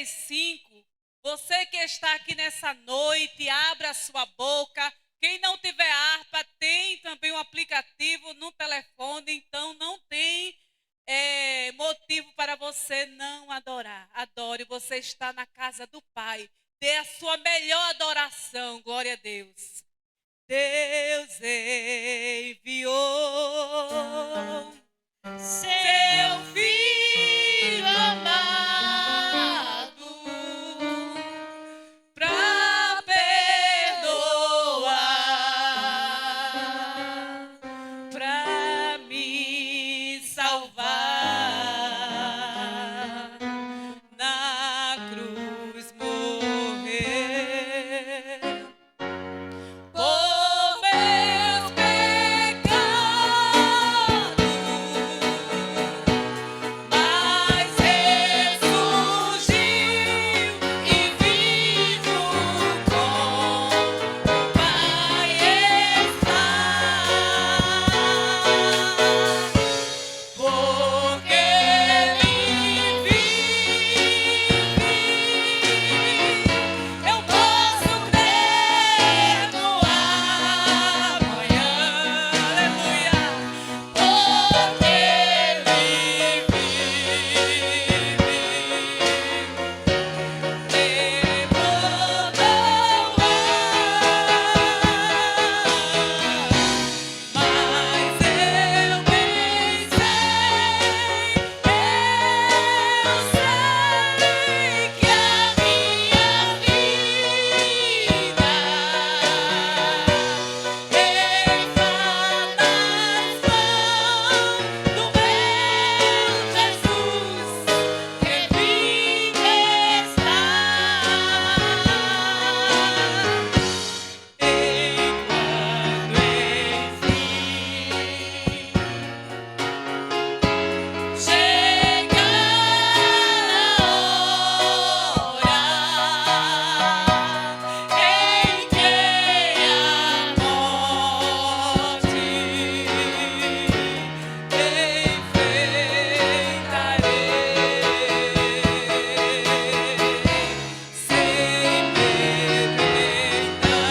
95. Você que está aqui nessa noite, abra a sua boca. Quem não tiver harpa, tem também um aplicativo no telefone, então não tem motivo para você não adorar. Adore, você está na casa do Pai. Dê a sua melhor adoração, glória a Deus. Deus enviou seu Filho amado para perdoar, para me salvar, na cruz morrer. Por meus pecados, mas ressurgiu e vivo com o Pai está. Porque Ele vive, eu posso crer no amanhã, aleluia. Porque Ele vive, temor não há. Mas eu bem sei que a minha vida está nas mãos do meu Jesus, que vive está. Enquanto chegar a hora em que a morte enfrentarei sem medo então.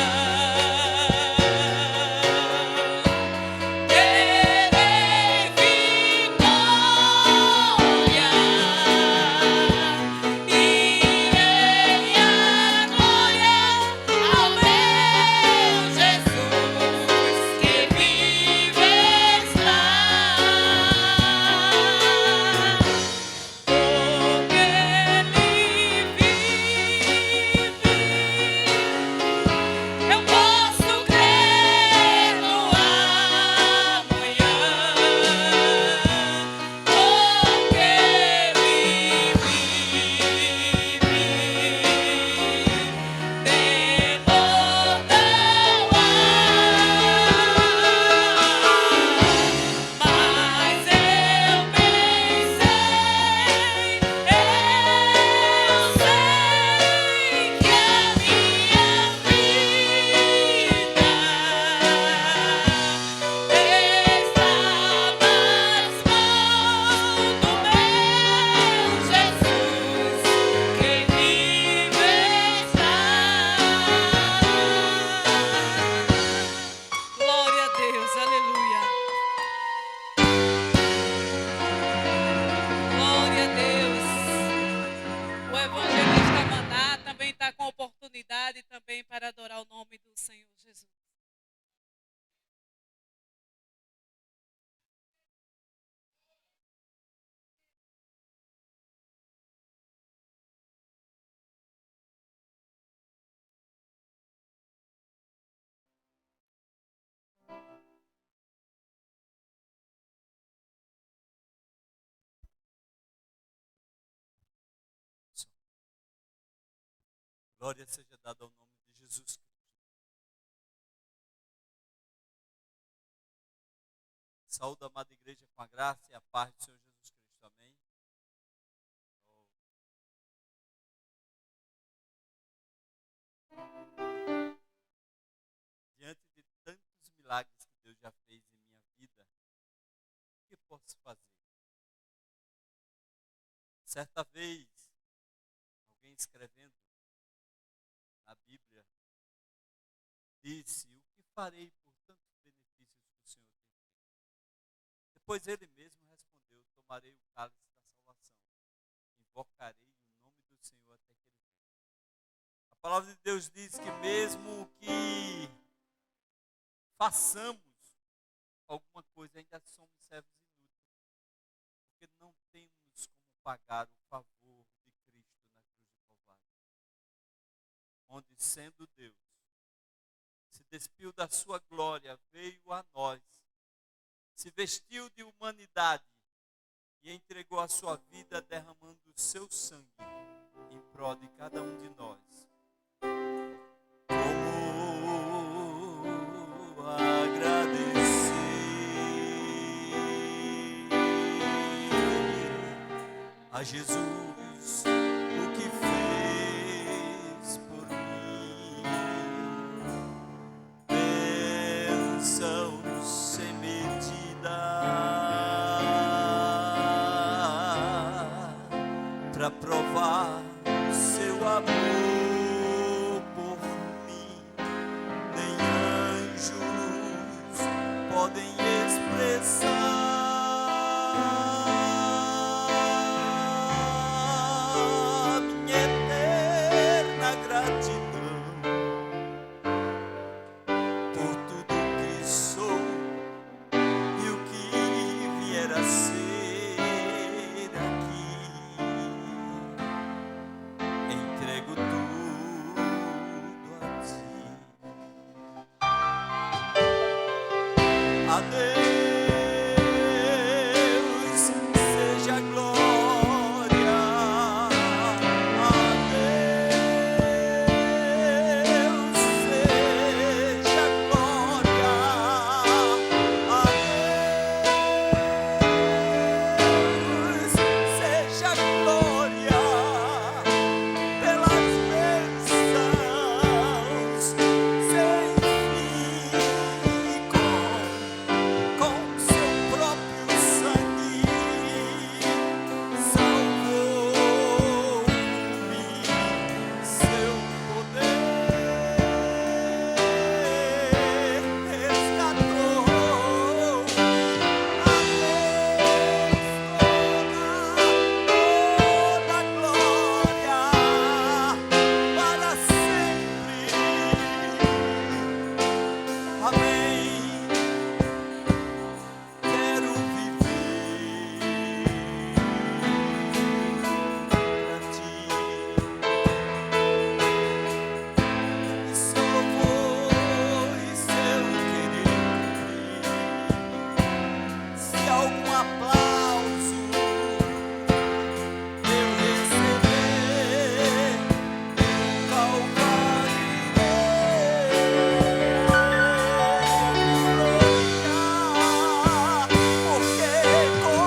Terei vitória, irei à glória ao meu Jesus, que vive está. Porque Ele vive, eu posso crer no amanhã. Porque Ele vive, temor não há. Mas eu bem sei que a minha vida está nas mãos do meu Jesus, que vive está. Glória a Deus, aleluia. Glória a Deus. O evangelista Maná também está com oportunidade também para adorar o nome do Senhor Jesus. Glória seja dada ao nome de Jesus Cristo. Saúde a amada igreja com a graça e a paz do Senhor Jesus Cristo. Amém. Diante de tantos milagres que Deus já fez em minha vida, o que posso fazer? Certa vez, escrevendo na Bíblia, disse: o que farei por tantos benefícios que o Senhor tem feito? Depois ele mesmo respondeu: tomarei o cálice da salvação, invocarei o nome do Senhor até que ele venha. A palavra de Deus diz que mesmo que façamos alguma coisa, ainda somos servos inúteis, porque não temos como pagar o favor de Cristo na cruz do Calvário, onde, sendo Deus, se despiu da sua glória, veio a nós, se vestiu de humanidade e entregou a sua vida derramando o seu sangue em prol de cada um de nós. Como agradecer a Jesus o que fez por mim, bênção sem medida para provar o seu amor por mim. Nem anjos podem expressar minha eterna gratidão por tudo que sou e o que vier a ser aqui. Entrego tudo a ti. A Deus seja a glória. A Deus seja a glória. A Deus seja a glória pelas bênçãos sem fim, com seu próprio sangue salvou-me, seu poder resgatou-me. A Deus toda glória para sempre. Amém. Quero viver pra ti, e só vou e seu querer cumprir. Se algum aplauso eu receber, Calvário gloriar, porque com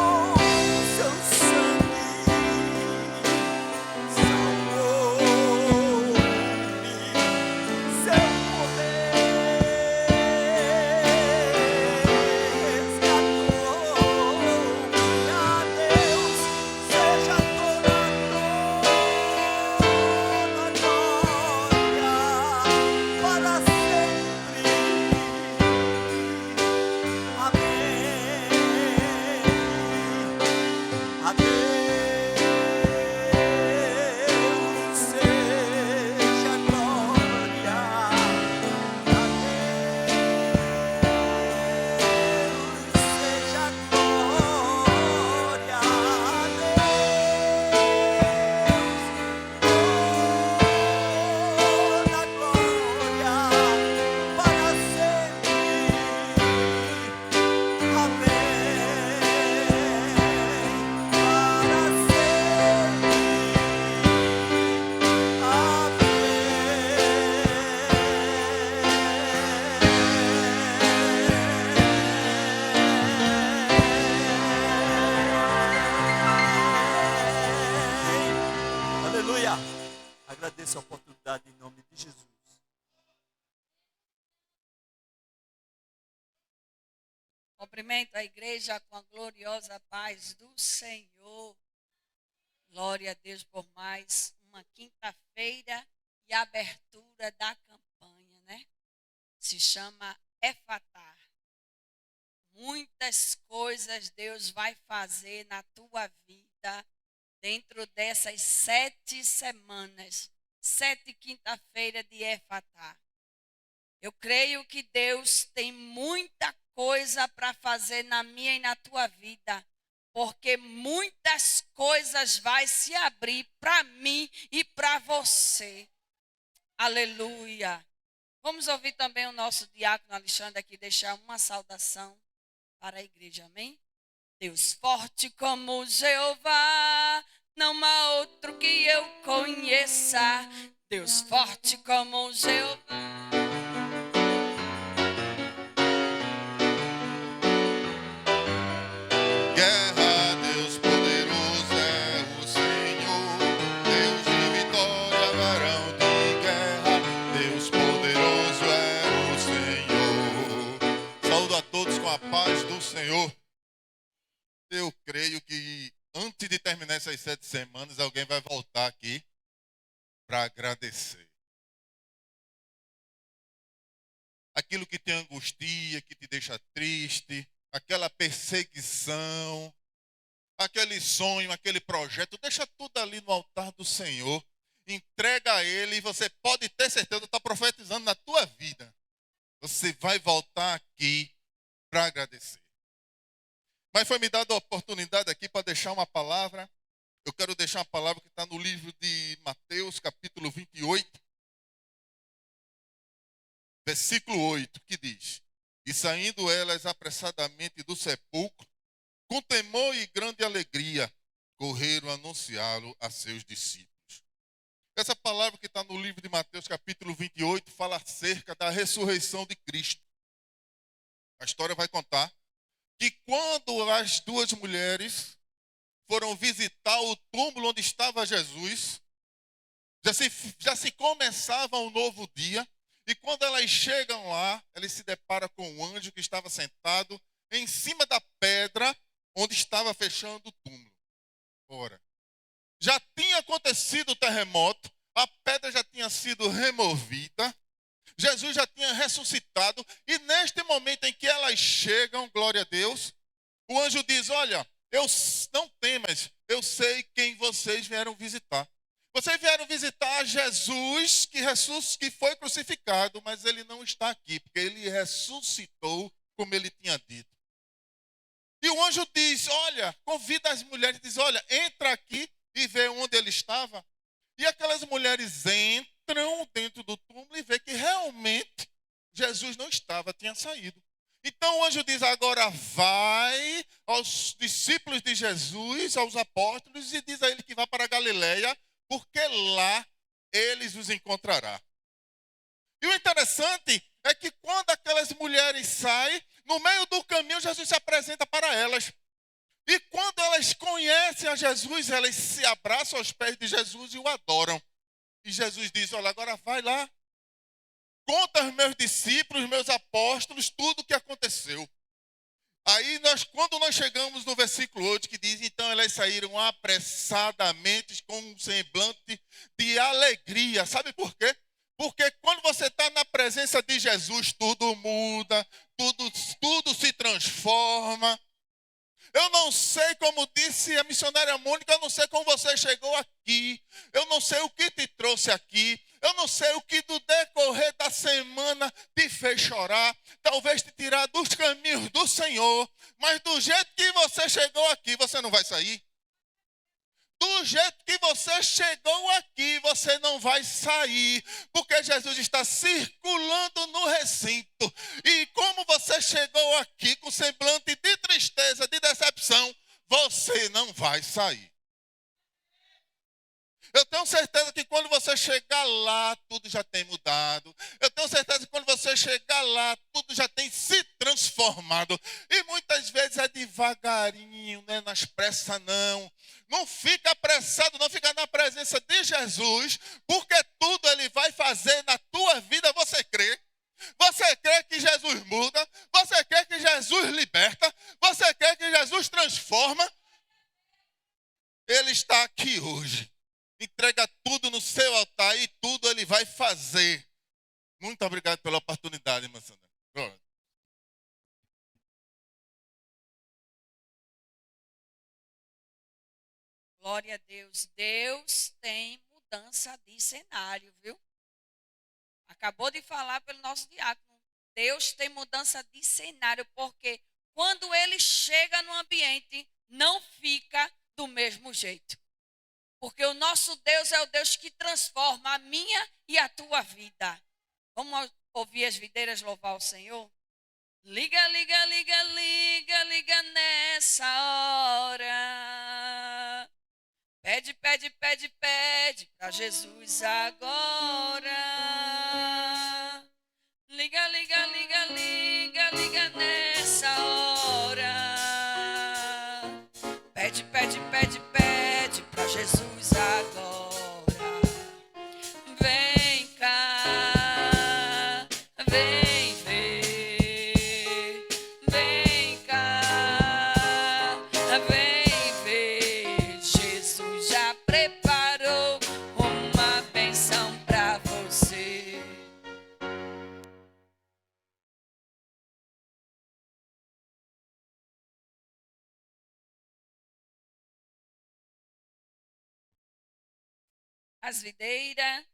seu sangue salvou-me, seu poder resgatou-me. A Deus seja toda glória para sempre. Amém. A Deus seja a glória. A Deus seja a glória. A Deus toda glória para sempre. Aleluia. Agradeço a oportunidade em nome de Jesus. Cumprimento a igreja com a gloriosa paz do Senhor. Glória a Deus por mais uma quinta. quinta-feira e abertura da campanha, né? Se chama Efatá. Muitas coisas Deus vai fazer na tua vida dentro dessas 7 semanas, 7 quinta-feira de Efatá. Eu creio que Deus tem muita coisa para fazer na minha e na tua vida, porque muitas coisas vai se abrir para mim e para você. Aleluia. Vamos ouvir também o nosso diácono Alexandre aqui deixar uma saudação para a igreja, amém? Deus forte como Jeová, não há outro que eu conheça. Deus forte como Jeová. Guerra, Deus poderoso é o Senhor, Deus de vitória, varão de guerra, Deus poderoso é o Senhor. Saúdo a todos com a paz do Senhor. Eu creio que antes de terminar essas 7 semanas, alguém vai voltar aqui para agradecer. Aquilo que te angustia, que te deixa triste, aquela perseguição, aquele sonho, aquele projeto, deixa tudo ali no altar do Senhor, entrega a Ele e você pode ter certeza, está profetizando na tua vida. Você vai voltar aqui para agradecer. Mas foi me dada a oportunidade aqui para deixar uma palavra. Eu quero deixar uma palavra que está no livro de Mateus, capítulo 28, versículo 8, que diz: E saindo elas apressadamente do sepulcro, com temor e grande alegria, correram anunciá-lo a seus discípulos. Essa palavra que está no livro de Mateus, capítulo 28, fala acerca da ressurreição de Cristo. A história vai contar que quando as 2 mulheres foram visitar o túmulo onde estava Jesus, já se começava um novo dia, e quando elas chegam lá, elas se deparam com um anjo que estava sentado em cima da pedra onde estava fechando o túmulo. Ora, já tinha acontecido o terremoto, a pedra já tinha sido removida, Jesus já tinha ressuscitado, e neste momento em que elas chegam, glória a Deus, o anjo diz: olha, eu não temas, eu sei quem vocês vieram visitar. Vocês vieram visitar Jesus que foi crucificado, mas ele não está aqui, porque ele ressuscitou como ele tinha dito. E o anjo diz: olha, convida as mulheres, diz: olha, entra aqui e vê onde ele estava. E aquelas mulheres entram dentro do túmulo e vê que realmente Jesus não estava, tinha saído. Então o anjo diz: agora vai aos discípulos de Jesus, aos apóstolos, e diz a ele que vá para a Galileia, porque lá eles os encontrará. E o interessante é que quando aquelas mulheres saem, no meio do caminho Jesus se apresenta para elas. E quando elas conhecem a Jesus, elas se abraçam aos pés de Jesus e o adoram. E Jesus diz: olha, agora vai lá, conta aos meus discípulos, meus apóstolos, tudo o que aconteceu. Aí, quando nós chegamos no versículo 8, que diz: então elas saíram apressadamente com um semblante de alegria. Sabe por quê? Porque quando você está na presença de Jesus, tudo muda, tudo se transforma. Eu não sei, como disse a missionária Mônica, eu não sei como você chegou aqui. Eu não sei o que te trouxe aqui. Eu não sei o que do decorrer da semana te fez chorar. Talvez te tirar dos caminhos do Senhor. Mas do jeito que você chegou aqui, você não vai sair. Do jeito que você chegou aqui, você não vai sair, porque Jesus está circulando no recinto. E como você chegou aqui com semblante de tristeza, de decepção, você não vai sair. Eu tenho certeza que quando você chegar lá, tudo já tem mudado. Eu tenho certeza que quando você chegar lá, tudo já tem se transformado. E muitas vezes é devagarinho, não é nas pressas não. Não fica apressado, não fica na presença de Jesus, porque tudo ele vai fazer na tua vida, você crê? Você crê que Jesus muda? Você crê que Jesus liberta? Você crê que Jesus transforma? Ele está aqui hoje. Entrega tudo seu altar e tudo ele vai fazer. Muito obrigado pela oportunidade, irmã Sandra. Glória. Glória a Deus. Deus tem mudança de cenário, viu? Acabou de falar pelo nosso diácono. Deus tem mudança de cenário, porque quando ele chega no ambiente, não fica do mesmo jeito. Porque o nosso Deus é o Deus que transforma a minha e a tua vida. Vamos ouvir as videiras louvar o Senhor? Liga, liga, liga, liga, liga nessa hora. Pede, pede, pede, pede para Jesus agora. Liga, liga, liga, liga, liga nessa hora. Pede, pede, pede, pede para Jesus agora. Vem cá, vem ver. Vem cá, vem ver. Jesus já preparou uma bênção para você. As videiras.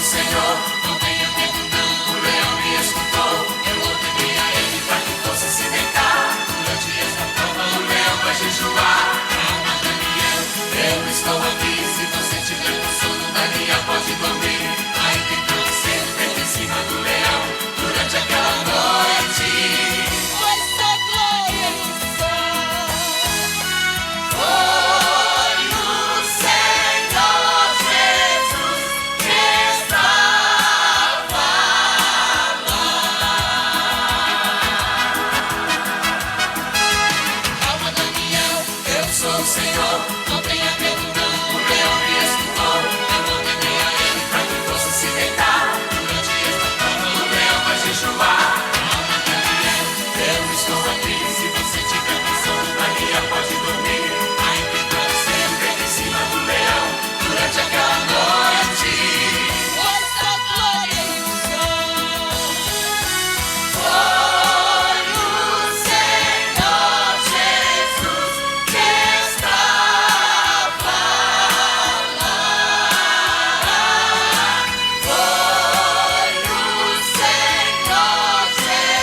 Senhor, não tenha medo não. O leão me escutou, eu ordenei a ele para que fosse se deitar. Durante esta prova o leão vai jejuar. Calma, Daniel, eu estou aqui. Se você tiver com sono, Daniel pode dormir. Vai tentando sempre em cima do leão durante aquela noite. Foi só glória no céu. Foi o Senhor Jesus que estava lá. Calma, Daniel, eu sou o Senhor, não tenha medo não. O leão me escutou, eu ordenei a ele para que fosse se deitar. Durante esta prova o leão vai jejuar. Calma, Daniel, eu estou aqui. Se você tiver com sono, Daniel pode dormir. Vai tentando sempre em cima do leão durante aquela noite. Foi só glória e som. Foi o Senhor Jesus que estava lá. Foi o Senhor Jesus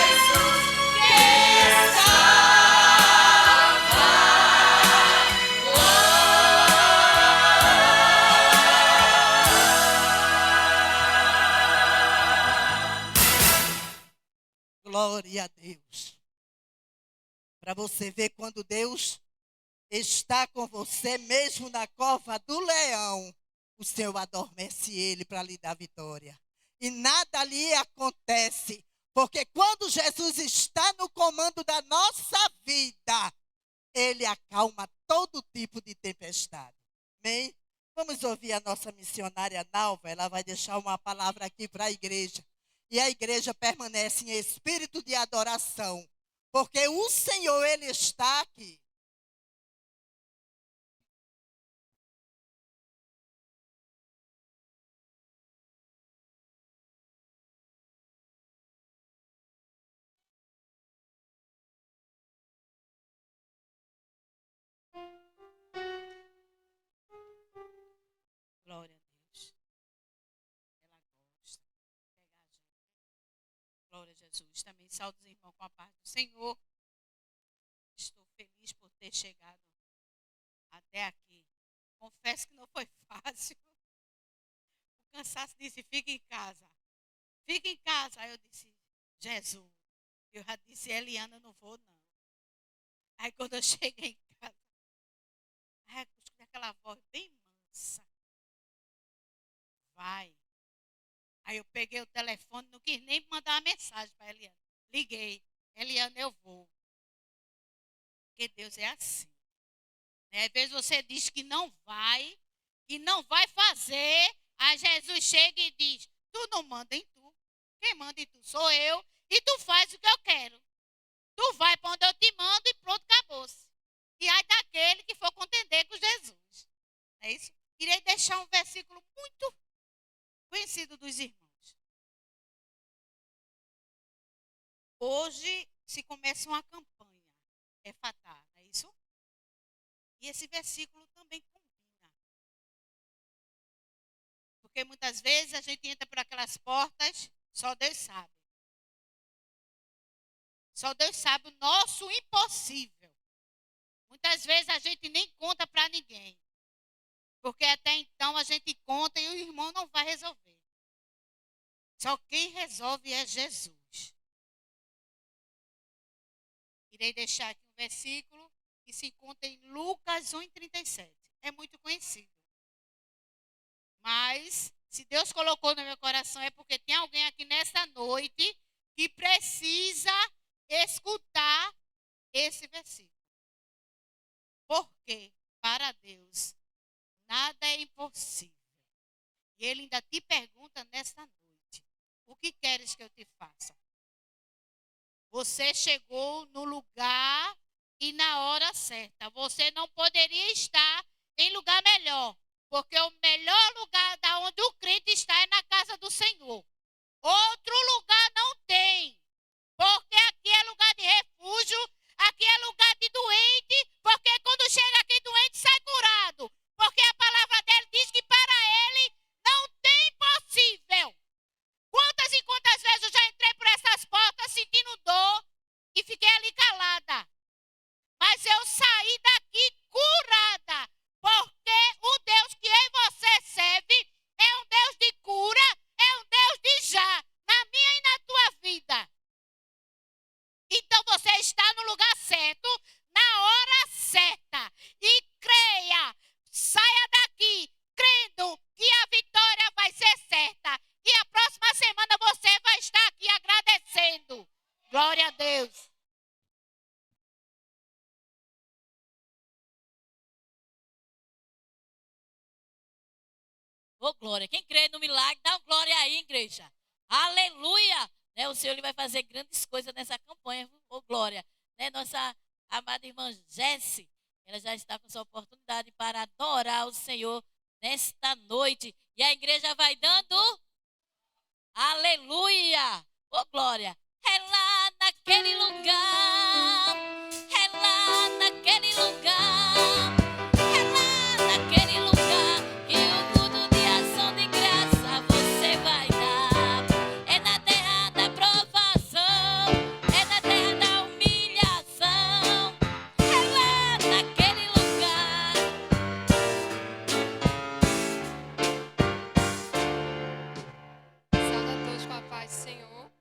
que Glória a Deus. Para você ver quando Deus está com você, mesmo na cova do leão, o Senhor adormece ele para lhe dar vitória. E nada ali acontece, porque quando Jesus está no comando da nossa vida, ele acalma todo tipo de tempestade. Amém? Vamos ouvir a nossa missionária Nalva, ela vai deixar uma palavra aqui para a igreja. E a igreja permanece em espírito de adoração, porque o Senhor, ele está aqui. Glória a Deus. Ela gosta de pegar a gente. Glória a Jesus. Também saúdo os irmãos com a paz do Senhor. Estou feliz por ter chegado até aqui. Confesso que não foi fácil. O cansaço disse, fica em casa. Fica em casa. Aí eu disse, Jesus. Eu já disse, Eliana, eu não vou não. Aí quando eu cheguei em casa, aí eu escutei aquela voz bem mansa. Vai. Aí eu peguei o telefone, não quis nem mandar uma mensagem para Eliana. Liguei. Eliana, eu vou. Porque Deus é assim. Às vezes você diz que não vai fazer. Aí Jesus chega e diz, tu não manda em tu. Quem manda em tu sou eu. E tu faz o que eu quero. Tu vai para onde eu te mando e pronto, acabou-se. E aí daquele que for contender com Jesus. É isso? Irei deixar um versículo muito conhecido dos irmãos. Hoje se começa uma campanha, Efatá, não é isso? E esse versículo também combina. Porque muitas vezes a gente entra por aquelas portas, só Deus sabe. Só Deus sabe o nosso impossível. Muitas vezes a gente nem conta para ninguém. Porque até então a gente conta e o irmão não vai resolver. Só quem resolve é Jesus. Irei deixar aqui um versículo que se encontra em Lucas 1:37. É muito conhecido. Mas, se Deus colocou no meu coração, é porque tem alguém aqui nesta noite que precisa escutar esse versículo. Porque, para Deus, nada é impossível. E Ele ainda te pergunta nesta noite, o que queres que eu te faça? Você chegou no lugar e na hora certa. Você não poderia estar em lugar melhor. Porque o melhor lugar da onde o crente está é na casa do Senhor. Outro lugar não tem. Porque aqui é lugar de refúgio, aqui é lugar de doente, porque quando chega aqui doente sai curado. Porque a palavra dele diz que para ele não tem impossível. Ô, glória. Quem crê no milagre, dá um glória aí, igreja. Aleluia. Né, o Senhor ele vai fazer grandes coisas nessa campanha. Ô, glória. Né, nossa amada irmã Jesse, ela já está com sua oportunidade para adorar o Senhor nesta noite. E a igreja vai dando aleluia. Ô, glória. É lá naquele lugar. É lá naquele lugar. É lá naquele lugar que o culto de ação de graça você vai dar. É na terra da provação. É na terra da humilhação. É lá naquele lugar. Sauda a todos com a paz do Senhor.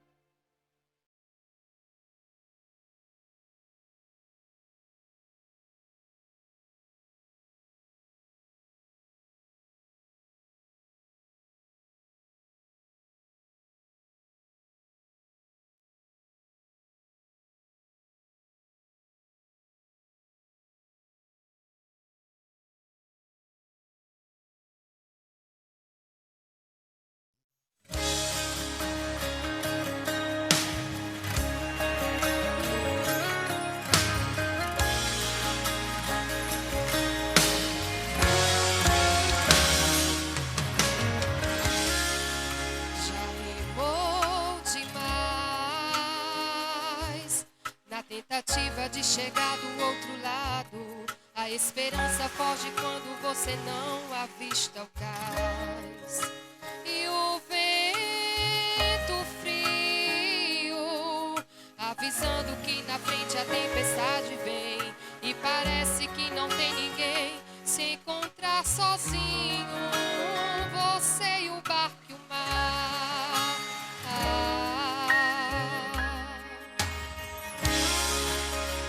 Já remou demais na tentativa de chegar do outro lado. A esperança foge quando você não avista o cais. E o vento frio avisando que na frente a tempestade vem. E parece que não tem ninguém se encontrar sozinho. Você e o barco e o mar.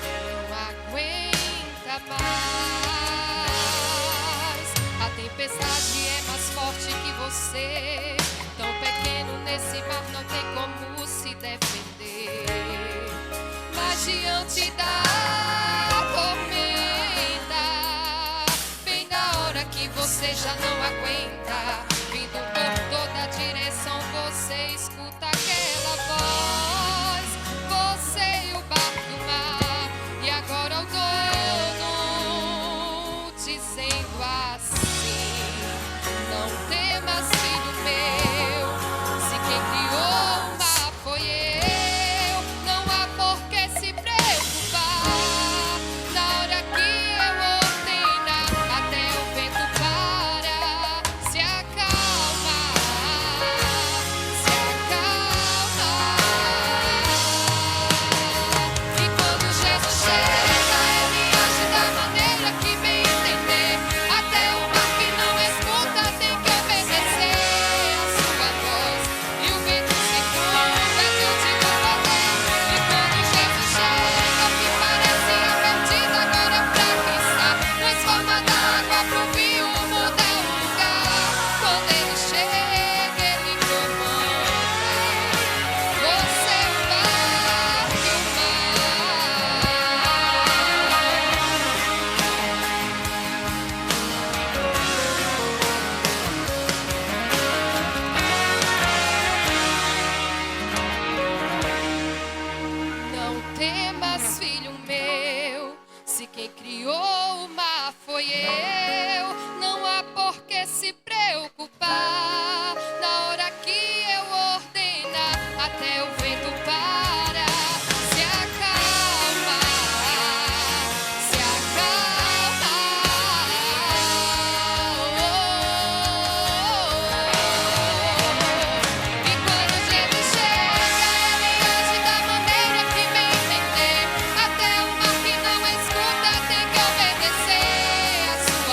Não aguenta mais. A tempestade é mais forte que você. Tão pequeno nesse mar não tem como se defender. Mas diante da tormenta, bem na hora que você já não aguenta, vindo por toda direção você escuta aquela voz. Você e o barco e o mar. E agora o dono dizendo assim: não temas, filho meu, se quem criou o mar foi eu. Não há por que se preocupar. Na hora que eu ordenar, até o vento para, se acalma, se acalma. E quando Jesus chega, ele age da maneira que bem entender. Até o mar que não escuta tem que obedecer a sua voz. E o vento se curva diante do poder. E quando Jesus chega, o que parecia perdido agora é pra quem está. Transforma da água pro vinho, muda o lugar. Quando ele chega, ele comanda. Você é o barco e o Não temas, filho meu, se quem criou o mar foi eu. Não há por que se preocupar. Na hora que eu ordenar, até o vento para, se acalma, se acalma. E quando Jesus chega, ele age da maneira que bem entender. Até o mar que não escuta tem que obedecer a sua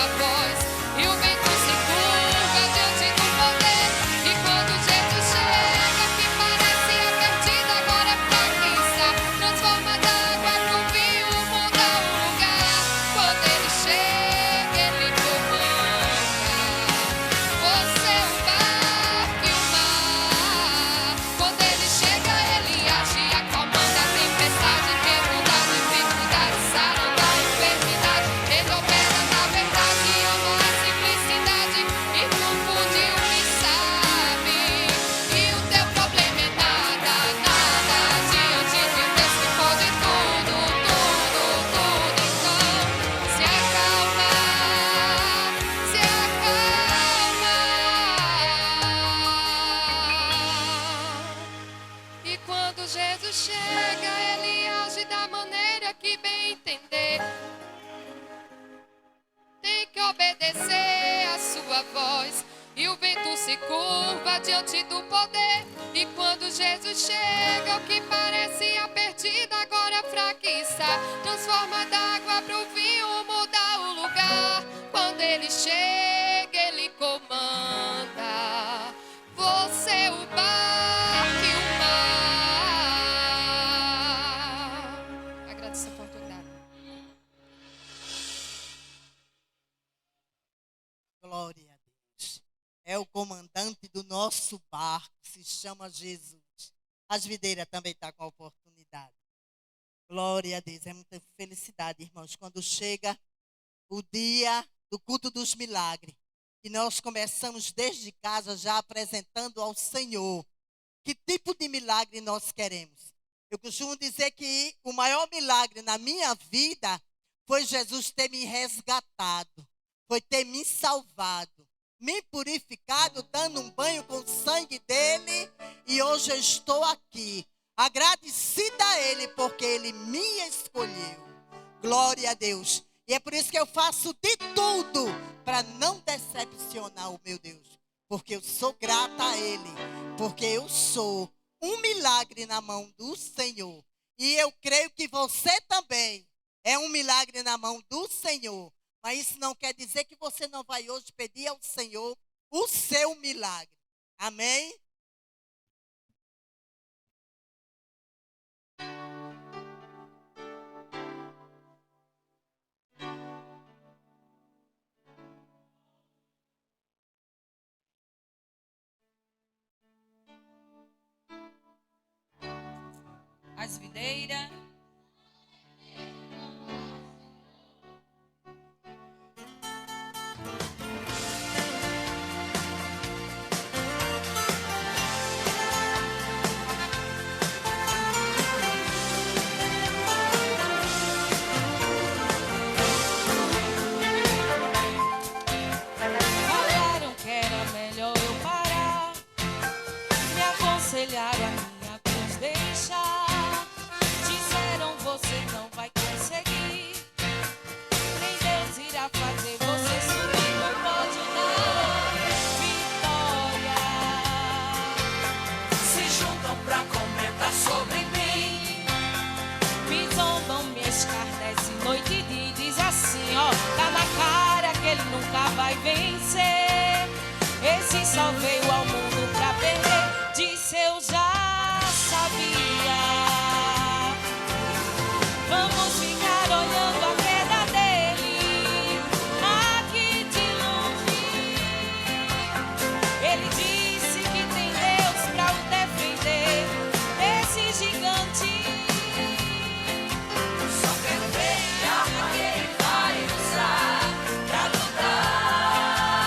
obedecer a sua voz. E o vento se curva diante do poder. E quando Jesus chega, o que parecia perdido agora fraca está. Transforma d'água pro vinho, muda o lugar. Quando ele chega, ele comanda. Você o barco e o mar. Agradeço a oportunidade. Glória a Deus. É o comandante do nosso barco, se chama Jesus. As videiras também estão com a oportunidade. Glória a Deus. É muita felicidade, irmãos, quando chega o dia do culto dos milagres. E nós começamos desde casa já apresentando ao Senhor que tipo de milagre nós queremos. Eu costumo dizer que o maior milagre na minha vida foi Jesus ter me resgatado, foi ter me salvado, me purificado, dando um banho com o sangue dele. E hoje eu estou aqui, agradecida a ele, porque ele me escolheu. Glória a Deus. E é por isso que eu faço de tudo para não decepcionar o meu Deus. Porque eu sou grata a ele. Porque eu sou um milagre na mão do Senhor. E eu creio que você também é um milagre na mão do Senhor. Mas isso não quer dizer que você não vai hoje pedir ao Senhor o seu milagre. Amém? As videiras. Falaram que era melhor eu parar, me aconselharam a minha cruz deixar. Disseram você não vai conseguir, nem Deus irá fazer você subir, não pode dar vitória. Se juntam pra comentar sobre mim, me zombam, me escarnecem noite e dia, diz assim, ó, tá na cara que ele nunca vai vencer. Esse só veio ao mundo pra perder. Disse eu já sabia. Vamos ficar olhando a queda dele aqui de longe. Ele disse que tem Deus pra o defender. Esse gigante. Só quero ver a arma que ele vai usar pra lutar.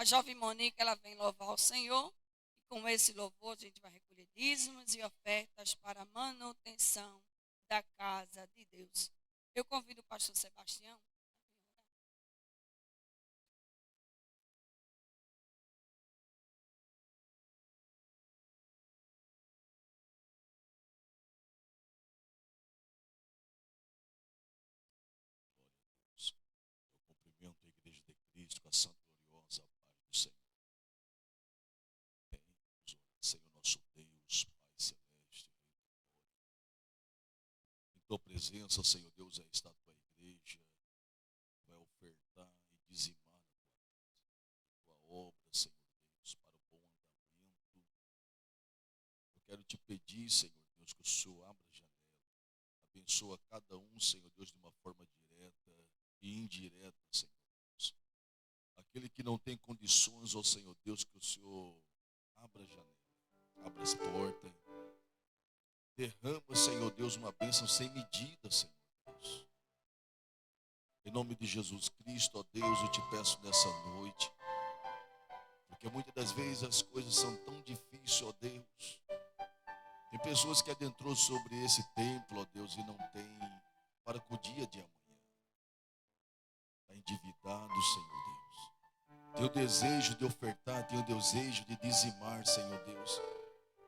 jovem Monique, ela vem louvar o Senhor. E com esse louvor, a gente vai recolher dízimos e ofertas para a manutenção da casa de Deus. Eu convido o pastor Sebastião. Eu cumprimento a Igreja de Cristo com a santa gloriosa paz do Senhor. Senhor nosso Deus, Pai Celeste, em tua presença, Senhor Deus, é estar tua igreja, vai ofertar e dizimar a tua obra, Senhor Deus, para o bom andamento. Eu quero te pedir, Senhor Deus, que o Senhor abra a janela, abençoa cada um, Senhor Deus, de uma forma direta e indireta, Senhor Deus. Aquele que não tem condições, ó Senhor Deus, que o Senhor abra a janela, abra as portas, derrama, Senhor Deus, uma bênção sem medida, Senhor Deus. Em nome de Jesus Cristo, ó Deus, eu te peço nessa noite, porque muitas das vezes as coisas são tão difíceis, ó Deus. Tem pessoas que adentrou sobre esse templo, ó Deus, e não tem para com o dia de amanhã. Está endividado, Senhor Deus. Tem o desejo de ofertar, tem o desejo de dizimar, Senhor Deus.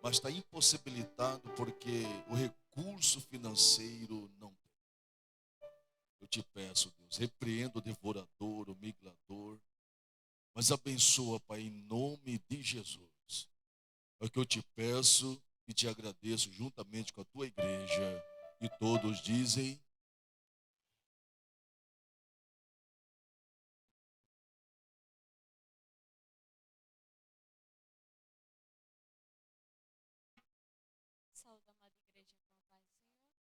Mas está impossibilitado porque o recurso financeiro não tem. Eu te peço, Deus, repreenda o devorador, o migrador, mas abençoa, Pai, em nome de Jesus. É o que eu te peço e te agradeço juntamente com a tua igreja. E todos dizem... Saúde, amada igreja, com a paz do Senhor.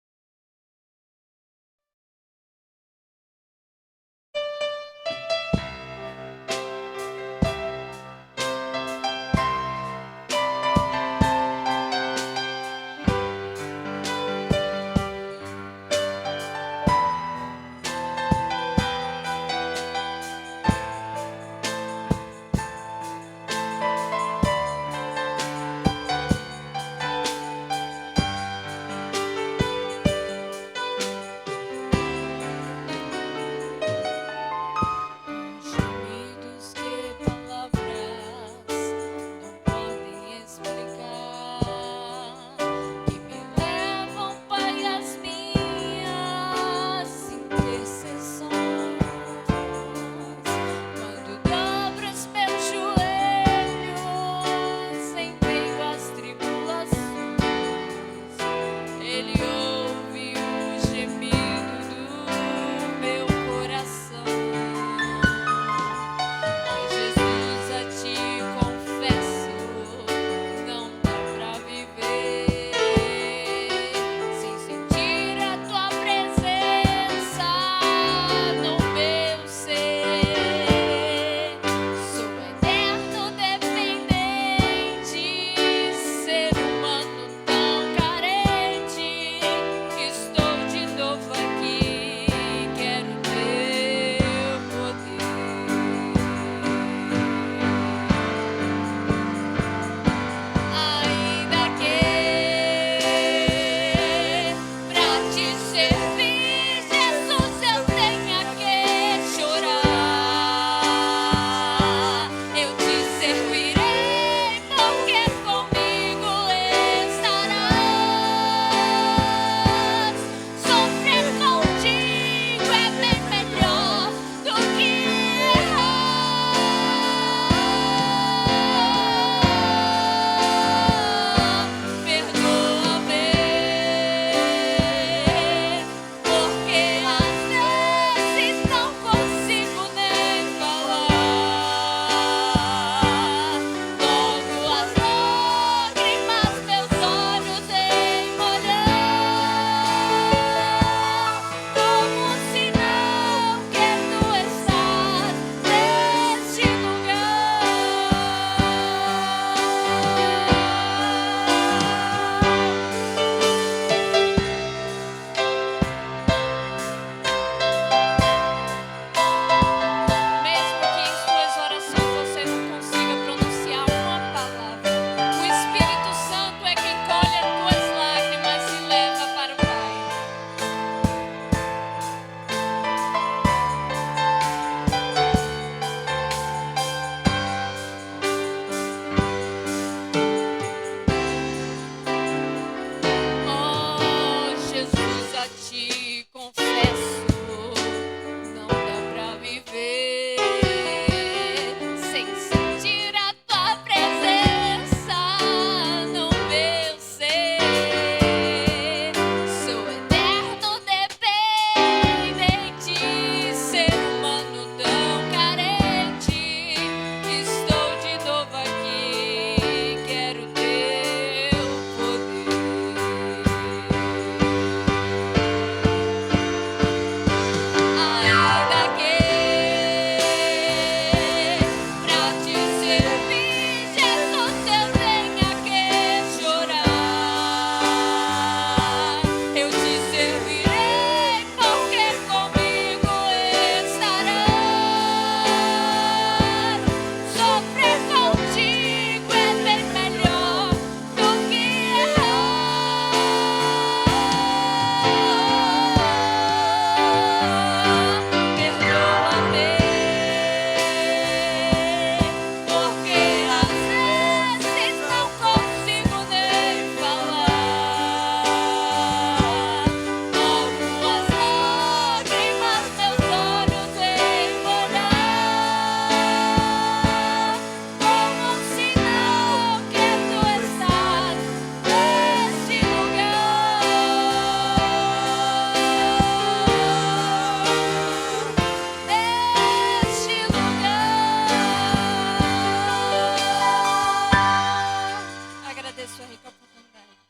agradeço a rica oportunidade.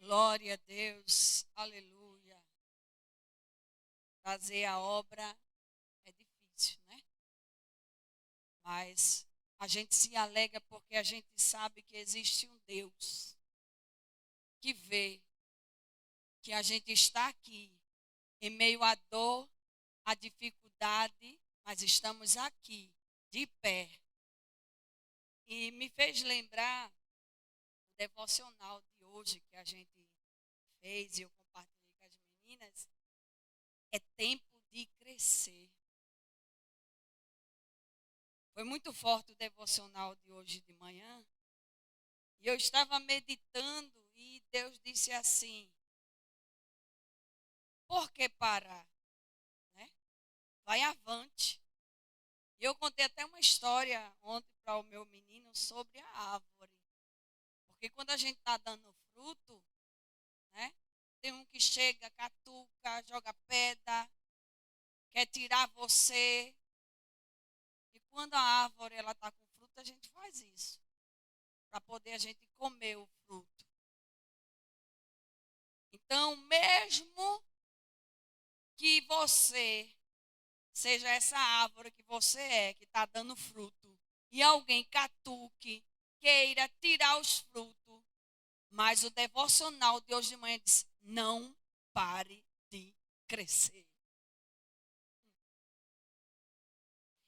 Glória a Deus, aleluia. Fazer a obra é difícil, né? Mas a gente se alegra porque a gente sabe que existe um Deus que vê que a gente está aqui em meio à dor, à dificuldade, mas estamos aqui, de pé. E me fez lembrar o devocional de hoje que a gente fez e eu compartilhei com as meninas. É tempo de crescer. Foi muito forte o devocional de hoje de manhã. E eu estava meditando e Deus disse assim: por que parar? Né? Vai avante. E eu contei até uma história ontem para o meu menino sobre a árvore. Porque quando a gente está dando fruto, né? Tem um que chega, catuca, joga pedra, quer tirar você. E quando a árvore está com fruto, a gente faz isso. Para poder a gente comer o fruto. Então, mesmo que você seja essa árvore que você é, que está dando fruto, e alguém catuque, queira tirar os frutos, mas o devocional de hoje de manhã diz: não pare de crescer.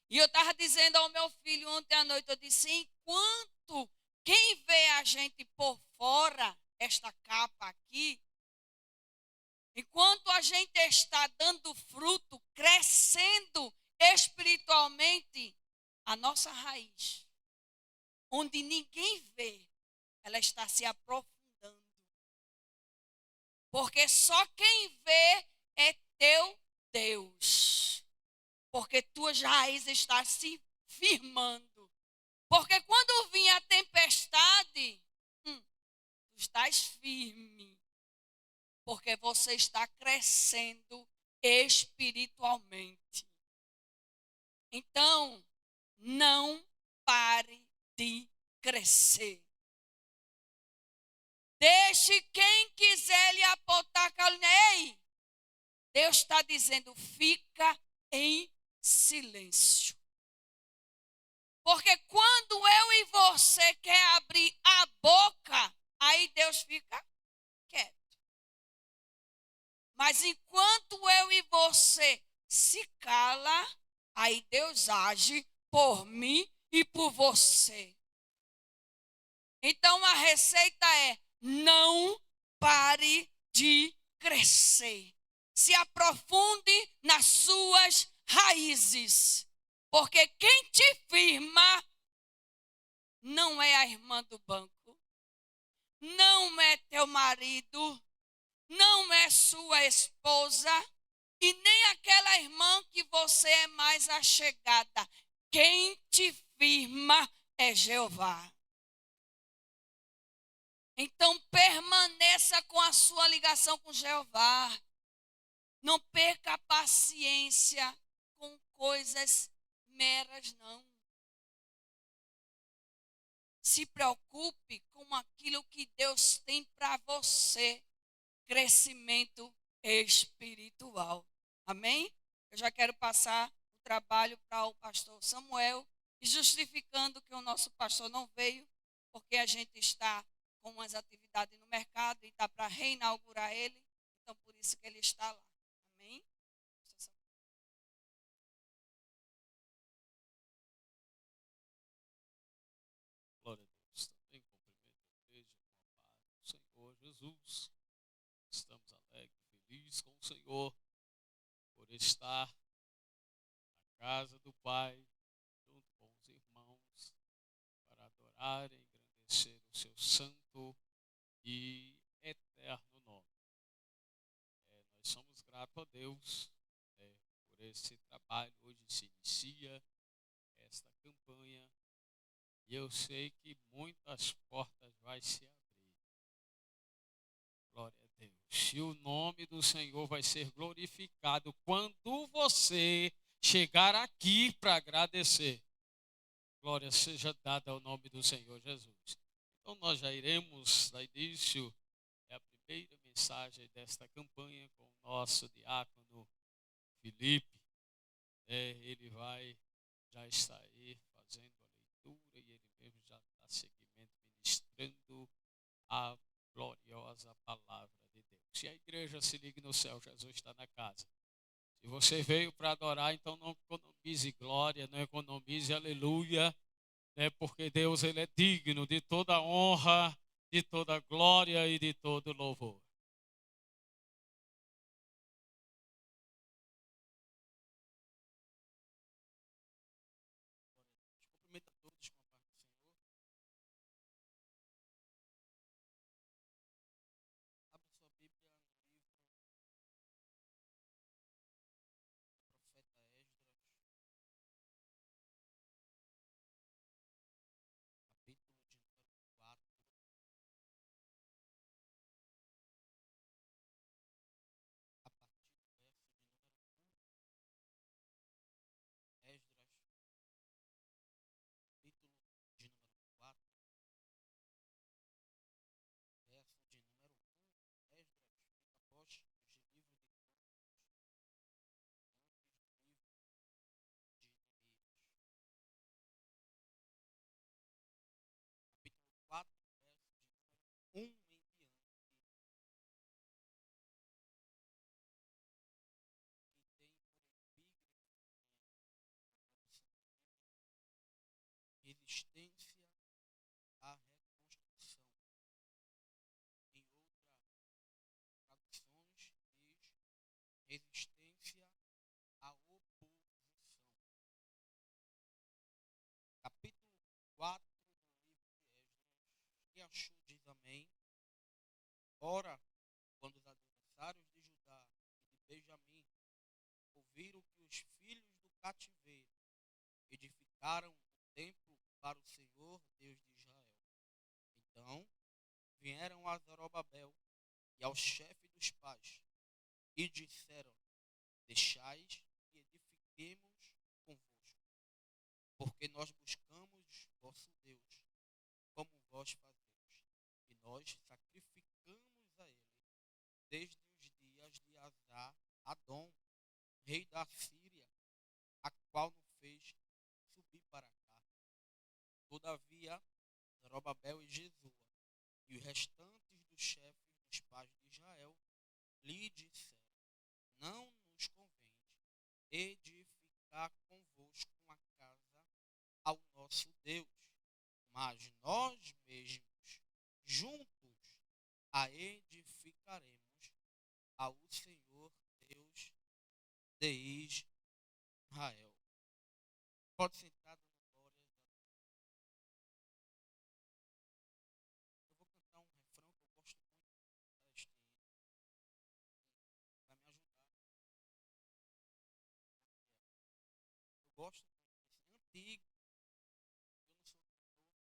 E eu estava dizendo ao meu filho ontem à noite, eu disse: enquanto quem vê a gente por fora, esta capa aqui, enquanto a gente está dando fruto, crescendo espiritualmente, a nossa raiz, onde ninguém vê, ela está se aprofundando. Porque só quem vê é teu Deus. Porque tuas raízes estão se firmando. Porque quando vir a tempestade, tu estás firme. Porque você está crescendo espiritualmente. Então, não pare de crescer. Deixe quem quiser lhe apontar a calúnia. Ei, Deus está dizendo: fica em silêncio. Porque quando eu e você quer abrir a boca, aí Deus fica quieto. Mas enquanto eu e você se cala, aí Deus age por mim e por você. Então a receita é: não pare de crescer. Se aprofunde nas suas raízes. Porque quem te firma não é a irmã do banco, não é teu marido, não é sua esposa e nem aquela irmã que você é mais achegada. Quem te firma é Jeová. Então permaneça com a sua ligação com Jeová. Não perca a paciência com coisas meras, não. Se preocupe com aquilo que Deus tem para você. Crescimento espiritual. Amém? Eu já quero passar o trabalho para o pastor Samuel, e justificando que o nosso pastor não veio, porque a gente está com umas atividades no mercado e está para reinaugurar ele, então por isso que ele está lá. Amém? Glória a Deus. Também cumprimento a igreja com a paz do Senhor Jesus. Estamos alegres, felizes com o Senhor por estar na casa do Pai, junto com os irmãos, para adorar e engrandecer o seu santo e eterno nome. Nós somos gratos a Deus por esse trabalho. Hoje se inicia esta campanha e eu sei que muitas portas vai se abrir. Glória a Deus. E o nome do Senhor vai ser glorificado quando você chegar aqui para agradecer. Glória seja dada ao nome do Senhor Jesus. Então nós já iremos dar início à primeira mensagem desta campanha com o nosso diácono Felipe. Ele já está aí fazendo a leitura e ele mesmo já dá seguimento, ministrando a gloriosa palavra de Deus. Se a igreja se liga no céu, Jesus está na casa. Se você veio para adorar, então não economize glória, não economize aleluia, né? Porque Deus ele é digno de toda honra, de toda glória e de todo louvor. Cumprimento a todos com a paz do Senhor. Abra sua Bíblia no livro do profeta Esdras, capítulo de número 4, a partir do verso de número 1. Esdras, capítulo de número 4, verso de número 1. Esdras fica após este livro de Crônicas, antes do livro de Neemias. Capítulo 4, verso de número 1 em diante, que tem por epígrafe resistência à reconstrução. Em outras traduções diz resistência à oposição. Capítulo 4 do livro de Esdras. Quem achou diz amém. Ora, quando os adversários de Judá e de Benjamim ouviram que os filhos do cativeiro edificaram o templo para o Senhor, Deus de Israel, então vieram a Zorobabel e ao chefe dos pais e disseram: deixais que edifiquemos convosco, porque nós buscamos vosso Deus, como vós fazeis, e nós sacrificamos a ele desde os dias de Adom, rei da Síria, a qual nos fez subir para cá. Todavia, Zorobabel e Jesua e os restantes dos chefes dos pais de Israel lhe disseram: não nos convém edificar convosco uma casa ao nosso Deus, mas nós mesmos, juntos, a edificaremos ao Senhor Deus de Israel. Pode sentar, dando glórias a Deus. Eu vou cantar um refrão que eu gosto muito de cantar este hino. Vai me ajudar. Eu gosto muito desse antigo. Eu não sou cantor,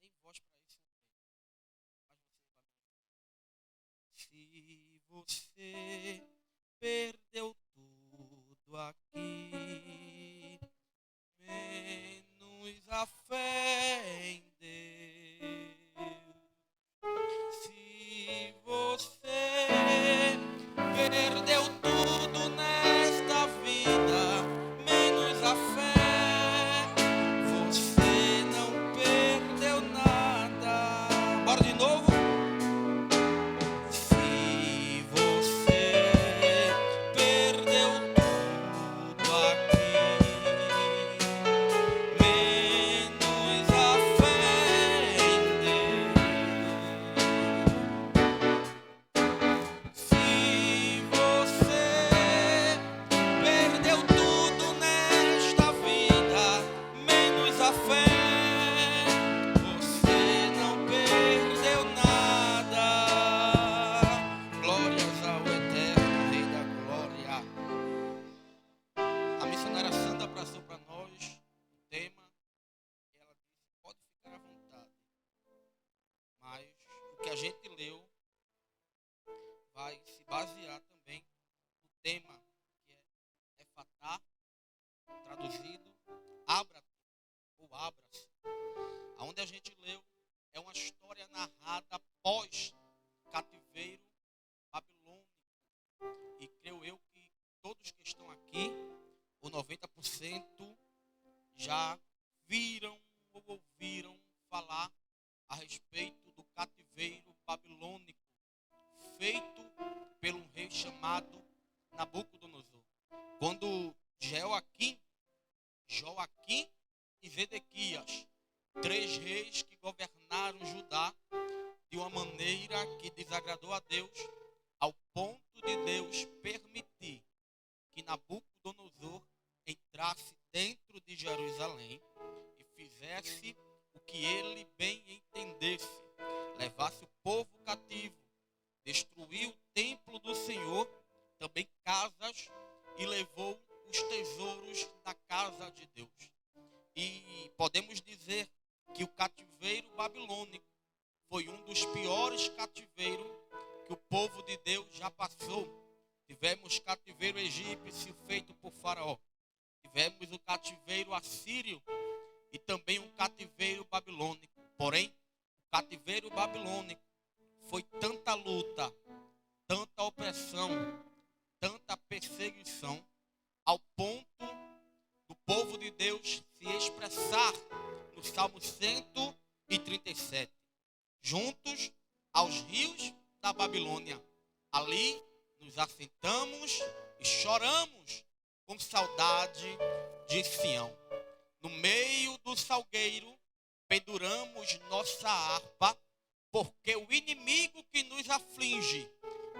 nem voz para isso eu tenho. Mas você vai me ajudar. Se você perdeu tudo aqui, menos a fé em Deus. Se você perdeu tudo nesta vida, menos a fé, você não perdeu nada. Bora de novo? Se você perdeu tudo aqui, menos a fé em Deus. Se você perdeu tudo nesta vida, menos a fé, você não perdeu nada. Glórias ao eterno Rei da Glória. A missionária Sandra abraçou para nós o tema e ela disse: pode ficar à vontade, mas o que a gente leu vai se basear também no tema que é Efatá, traduzido, abra abra-se. Aonde a gente leu é uma história narrada após cativeiro babilônico. E creio eu que todos que estão aqui, o 90%, já viram ou ouviram falar a respeito do cativeiro babilônico feito por um rei chamado Nabucodonosor. Quando Joaquim e Zedequias, 3 reis que governaram Judá de uma maneira que desagradou a Deus, ao ponto de Deus permitir que Nabucodonosor entrasse dentro de Jerusalém e fizesse o que ele bem entendesse, levasse o povo cativo, destruiu o templo do Senhor, também casas, e levou os tesouros da casa de Deus. E podemos dizer que o cativeiro babilônico foi um dos piores cativeiros que o povo de Deus já passou. Tivemos cativeiro egípcio feito por Faraó. Tivemos o cativeiro assírio e também um cativeiro babilônico. Porém, o cativeiro babilônico foi tanta luta, tanta opressão, tanta perseguição, ao ponto do povo de Deus se expressar no Salmo 137. Juntos aos rios da Babilônia. Ali nos assentamos e choramos com saudade de Sião. No meio do salgueiro penduramos nossa harpa, porque o inimigo que nos aflige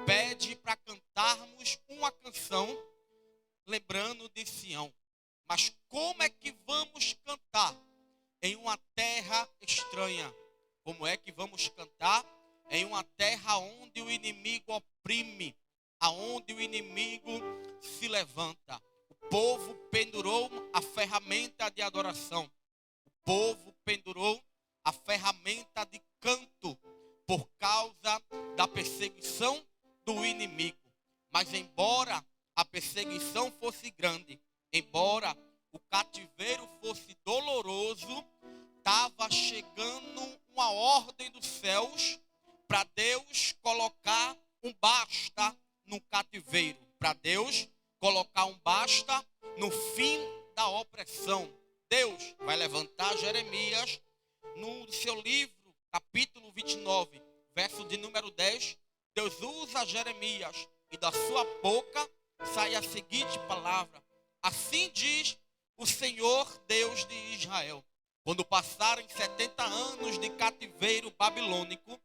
pede para cantarmos uma canção lembrando de Sião. Mas como é que vamos cantar em uma terra estranha? Como é que vamos cantar em uma terra onde o inimigo oprime, aonde o inimigo se levanta? O povo pendurou a ferramenta de adoração. O povo pendurou a ferramenta de canto por causa da perseguição do inimigo. Mas embora a perseguição fosse grande, embora o cativeiro fosse doloroso, estava chegando uma ordem dos céus para Deus colocar um basta no cativeiro, para Deus colocar um basta no fim da opressão. Deus vai levantar Jeremias no seu livro, capítulo 29, verso de número 10. Deus usa Jeremias e da sua boca sai a seguinte palavra: assim diz o Senhor Deus de Israel: quando passarem 70 anos de cativeiro babilônico,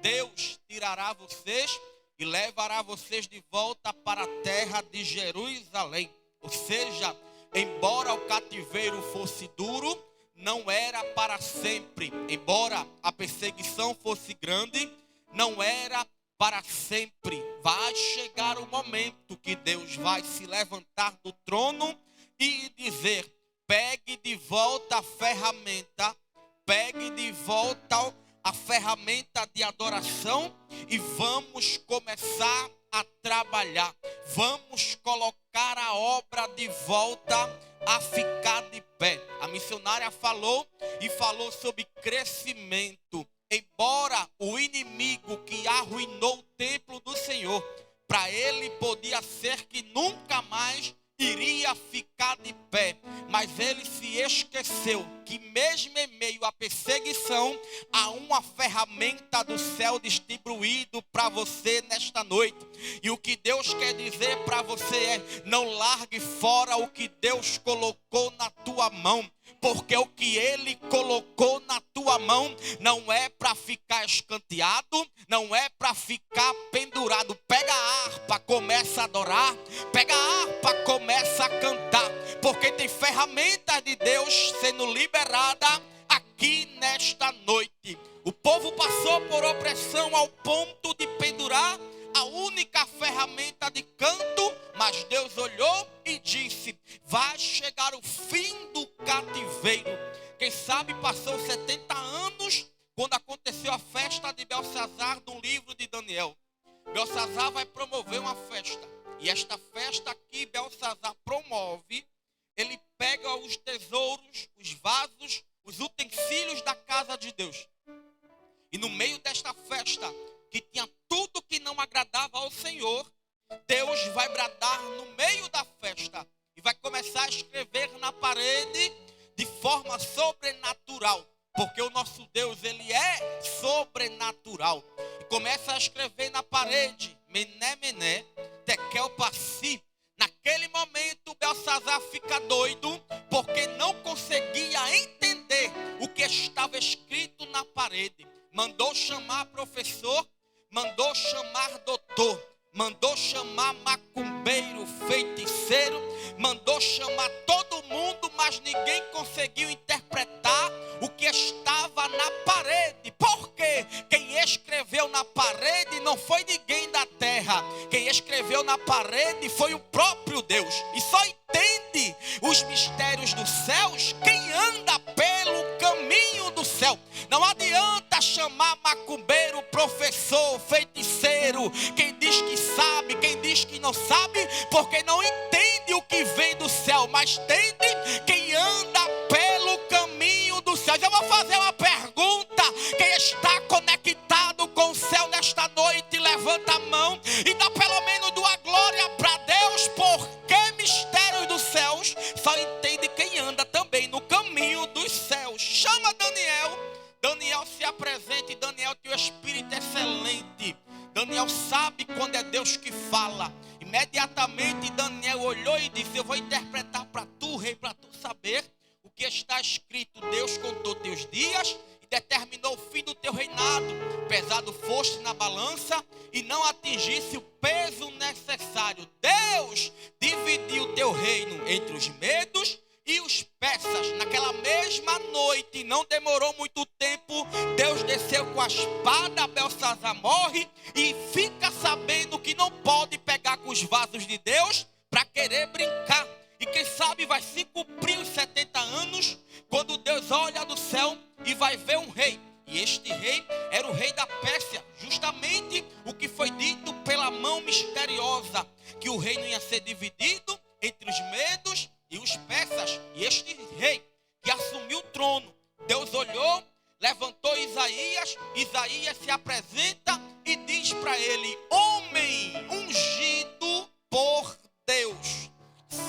Deus tirará vocês e levará vocês de volta para a terra de Jerusalém. Ou seja, embora o cativeiro fosse duro, não era para sempre. Embora a perseguição fosse grande, não era para sempre. Vai chegar o momento que Deus vai se levantar do trono e dizer: pegue de volta a ferramenta, pegue de volta a ferramenta de adoração e vamos começar a trabalhar. Vamos colocar a obra de volta a ficar de pé. A missionária falou sobre crescimento. Embora o inimigo que arruinou o templo do Senhor, para ele podia ser que nunca mais iria ficar de pé, mas ele se esqueceu que mesmo em meio à perseguição há uma ferramenta do céu distribuído para você nesta noite. E o que Deus quer dizer para você é: não largue fora o que Deus colocou na tua mão, porque o que Ele colocou na tua mão não é para ficar escanteado, não é para ficar pendurado. Pega a harpa, começa a adorar, pega a harpa, começa a cantar, porque tem ferramenta de Deus sendo liberada aqui nesta noite. O povo passou por opressão ao ponto de pendurar a única ferramenta de canto, mas Deus olhou e disse: vai chegar o fim do cativeiro. Quem sabe passou 70 anos quando aconteceu a festa de Belsazar no livro de Daniel. Belsazar vai promover uma festa, e esta festa que Belsazar promove, ele pega os tesouros, os vasos, os utensílios da casa de Deus. E no meio desta festa, que tinha tudo que não agradava ao Senhor, Deus vai bradar no meio da festa e vai começar a escrever na parede de forma sobrenatural, porque o nosso Deus, ele é sobrenatural. E começa a escrever na parede, Mené, Mené, Tekel, Passi. Naquele momento, Belsazar fica doido, porque não conseguia entender o que estava escrito na parede. Mandou chamar professor, mandou chamar doutor, mandou chamar macumbeiro, feiticeiro, mandou chamar todo mundo, mas ninguém conseguiu interpretar o que estava na parede. Porque quem escreveu na parede não foi ninguém da terra. Quem escreveu na parede foi o próprio Deus. E só entende os mistérios dos céus quem anda pelo caminho do céu. Não adianta chamar macumbeiro, professor, feiticeiro, quem diz que sabe, quem diz que não sabe, porque não entende o que vem do céu, mas entende quem anda pelo caminho do céu. Eu vou fazer uma pergunta: quem está conectado com o céu nesta noite, levanta a mão e dá pelo menos uma glória para Deus, porque mistérios dos céus só entende quem anda também no caminho dos céus. Chama Daniel. Daniel se apresenta, e Daniel tem o espírito excelente. Daniel sabe quando é Deus que fala. Imediatamente Daniel olhou e disse: eu vou interpretar para tu, rei, para tu saber o que está escrito. Deus contou teus dias e determinou o fim do teu reinado. Pesado foste na balança e não atingisse o peso necessário. Deus dividiu teu reino entre os medos e os persas. Naquela mesma noite, não demorou muito tempo, Deus desceu com a espada, Belsazar morre e fica sabendo que não pode pegar com os vasos de Deus para querer brincar. E quem sabe vai se cumprir os 70 anos, quando Deus olha do céu e vai ver um rei. E este rei era o rei da Pérsia, justamente o que foi dito pela mão misteriosa, que o reino ia ser dividido entre os medos e os persas. E este rei que assumiu o trono, Deus olhou, levantou Isaías. Isaías se apresenta e diz para ele: homem ungido por Deus,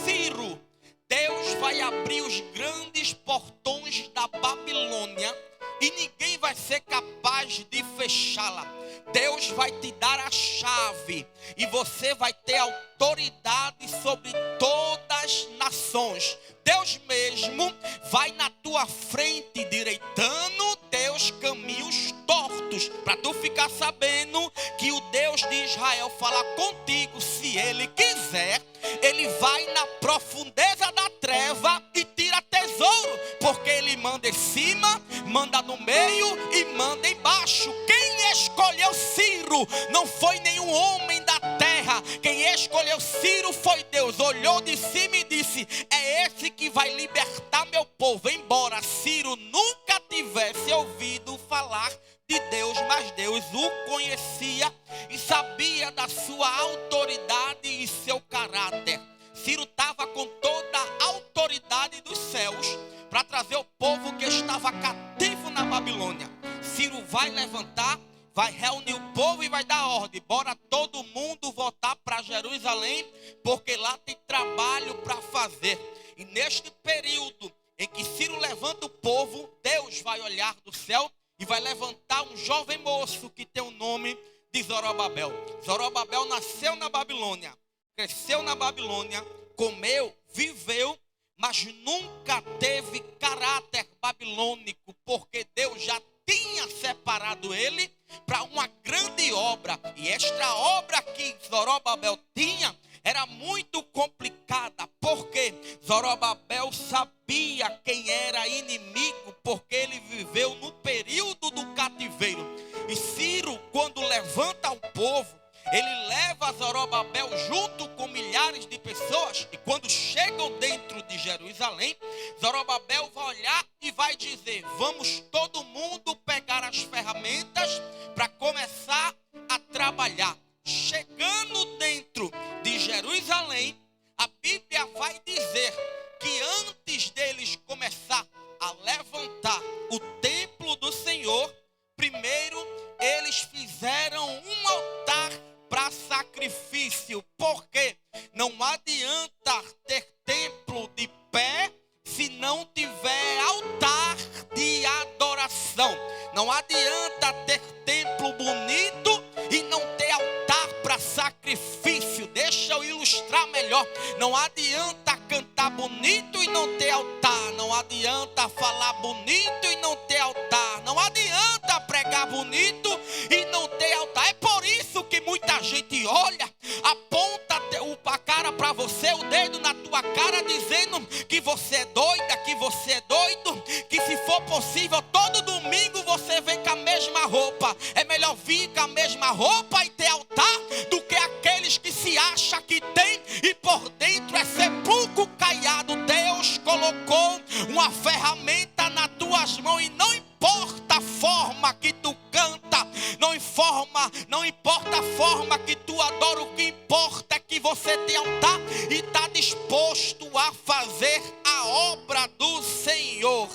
Ciro, Deus vai abrir os grandes portões da Babilônia e ninguém vai ser capaz de fechá-la. Deus vai te dar a chave e você vai ter autoridade sobre todas as nações. Deus mesmo vai na tua frente, direitando teus caminhos tortos, para tu ficar sabendo que o Deus de Israel fala contigo. Se ele quiser, ele vai na profundeza da treva e tira tesouro, porque ele manda em cima, manda no meio e manda embaixo. Quem escolheu Ciro não foi nenhum homem da terra. Quem escolheu Ciro foi Deus. Olhou de cima e disse: é esse que vai libertar meu povo. Embora Ciro nunca tivesse ouvido falar de Deus, mas Deus o conhecia e sabia da sua autoridade e seu caráter. Ciro estava com toda a autoridade dos céus para trazer o povo que estava cativo na Babilônia. Ciro vai levantar, vai reunir o povo e vai dar ordem: bora todo mundo voltar para Jerusalém, porque lá tem trabalho para fazer. E neste período em que Ciro levanta o povo, Deus vai olhar do céu e vai levantar um jovem moço que tem o nome de Zorobabel. Zorobabel nasceu na Babilônia, cresceu na Babilônia, comeu, viveu, mas nunca teve caráter babilônico, porque Deus já tinha separado ele para uma grande obra. E esta obra que Zorobabel tinha era muito complicada, porque Zorobabel sabia quem era inimigo, porque ele viveu no período do cativeiro. E Ciro, quando levanta o povo, ele leva Zorobabel junto com milhares de pessoas. E quando chegam dentro de Jerusalém, Zorobabel vai olhar e vai dizer: vamos todo mundo pegar as ferramentas para começar a trabalhar. Chegando dentro de Jerusalém, a Bíblia vai dizer que antes deles começar a levantar altar, o templo do Senhor, primeiro eles fizeram um altar para sacrifício. Porque não adianta ter templo de pé se não tiver altar de adoração. Não adianta ter templo bonito e não ter altar para sacrifício. Deixa eu ilustrar melhor. Não adianta cantar bonito e não ter altar. Não adianta falar bonito e não ter altar. Não adianta pregar bonito e não ter altar. É por isso que muita gente olha, aponta a cara para você, o dedo na tua cara, dizendo que você é doida, que você é doido, que se for possível todo domingo você vem com a mesma roupa. É melhor vir com a mesma roupa e ter altar do que aqueles que se acham que tem e por dentro é sepulcro caiado. Deus colocou uma ferramenta nas tuas mãos e não importa a forma que tu canta, não importa a forma que tu adora, o que importa é que você tem altar e está disposto a fazer a obra do Senhor.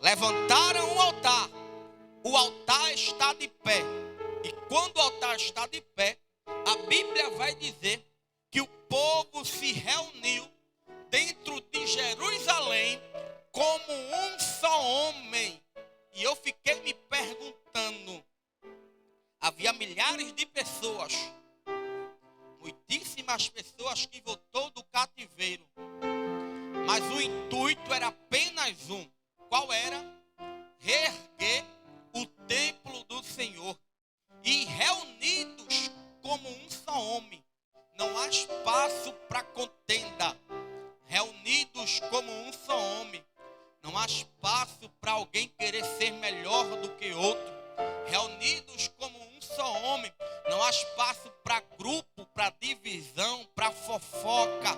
Levantaram o altar está de pé. E quando o altar está de pé, a Bíblia vai dizer que o povo se reuniu dentro de Jerusalém como um só homem. E eu fiquei me perguntando, havia milhares de pessoas, muitíssimas pessoas que voltou do cativeiro, mas o intuito era apenas um. Qual era? Reerguer o templo do Senhor. E reunidos como um só homem, não há espaço para contenda. Reunidos como um só homem, não há espaço para alguém querer ser melhor do que outro. Reunidos como um só homem, não há espaço para grupo, para divisão, para fofoca,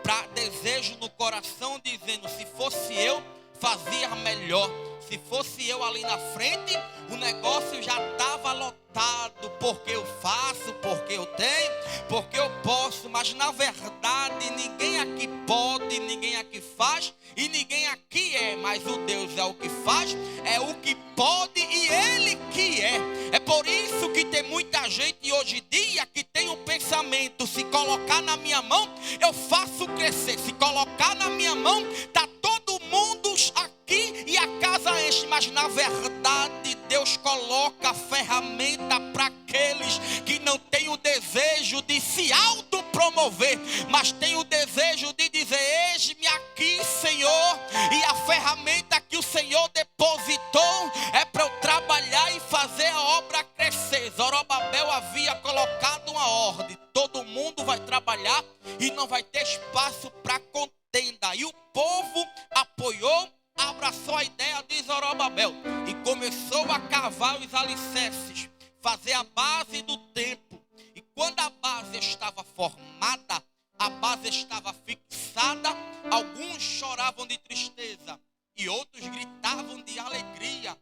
para desejo no coração, dizendo: se fosse eu, fazia melhor. Se fosse eu ali na frente, o negócio já estava lotado, porque eu faço, porque eu tenho, porque eu posso. Mas na verdade ninguém aqui pode, ninguém aqui faz e ninguém aqui é. Mas o Deus é o que faz, é o que pode e Ele que é. É por isso que tem muita gente hoje em dia que tem um pensamento: se colocar na minha mão, eu faço crescer. Se colocar na minha mão, está todo mundo aqui e a casa enche. Mas na verdade Deus coloca a ferramenta para aqueles que não têm o desejo de se autopromover, mas têm o desejo de dizer: eis-me aqui, Senhor, e a ferramenta que o Senhor depositou é para eu trabalhar e fazer a obra crescer. Zorobabel havia colocado uma ordem: todo mundo vai trabalhar e não vai ter espaço para contenda. E o povo apoiou, abraçou a ideia de Zorobabel e começou a cavar os alicerces, fazer a base do templo. E quando a base estava formada, a base estava fixada, alguns choravam de tristeza e outros gritavam de alegria.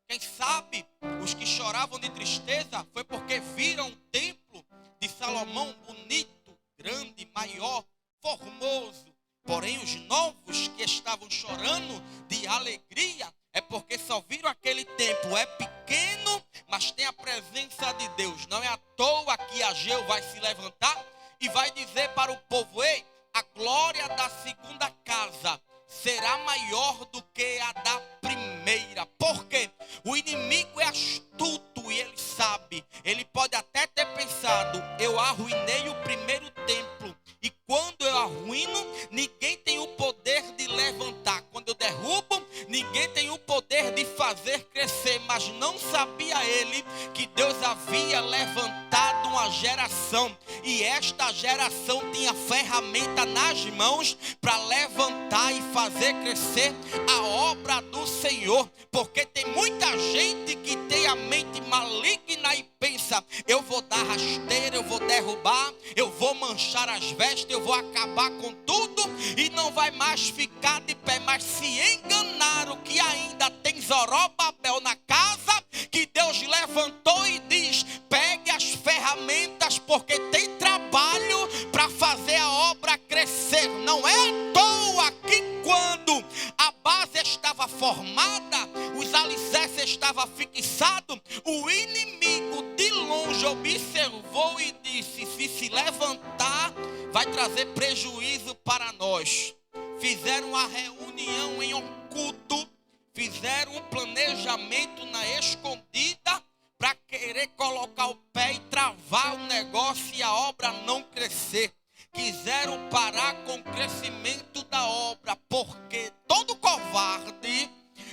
Quem sabe os que choravam de tristeza foi porque viram o templo de Salomão bonito, grande, maior, formoso. Porém, os novos que estavam chorando de alegria é porque só viram aquele templo. É pequeno, mas tem a presença de Deus. Não é à toa que Ageu vai se levantar e vai dizer para o povo: ei, a glória da segunda casa será maior do que a da primeira. Por quê? O inimigo é astuto e ele sabe. Ele pode até ter pensado: eu arruinei o primeiro templo, e quando eu arruino, ninguém tem o poder de levantar. Quando eu derrubo, ninguém tem o poder de fazer crescer. Mas não sabia ele que Deus havia levantado uma geração, e esta geração tinha ferramenta nas mãos para levantar e fazer crescer a obra do Senhor. Porque tem muita gente que tem a mente maligna e pensa: eu vou dar rasteira, eu vou derrubar, eu vou manchar as vestes, eu vou acabar com tudo e não vai mais ficar de pé. Mas se enganaram que ainda tem Zorobabel na casa, que Deus levantou e diz: pegue as ferramentas, porque tem trabalho para fazer a obra crescer. Não é à toa que quando a base estava formada, formada, os alicerces estavam fixados, o inimigo de longe observou e disse: se levantar, vai trazer prejuízo para nós. Fizeram a reunião em oculto, fizeram um planejamento na escondida para querer colocar o pé e travar o negócio e a obra não crescer. Quiseram parar com o crescimento da obra, porque todo covarde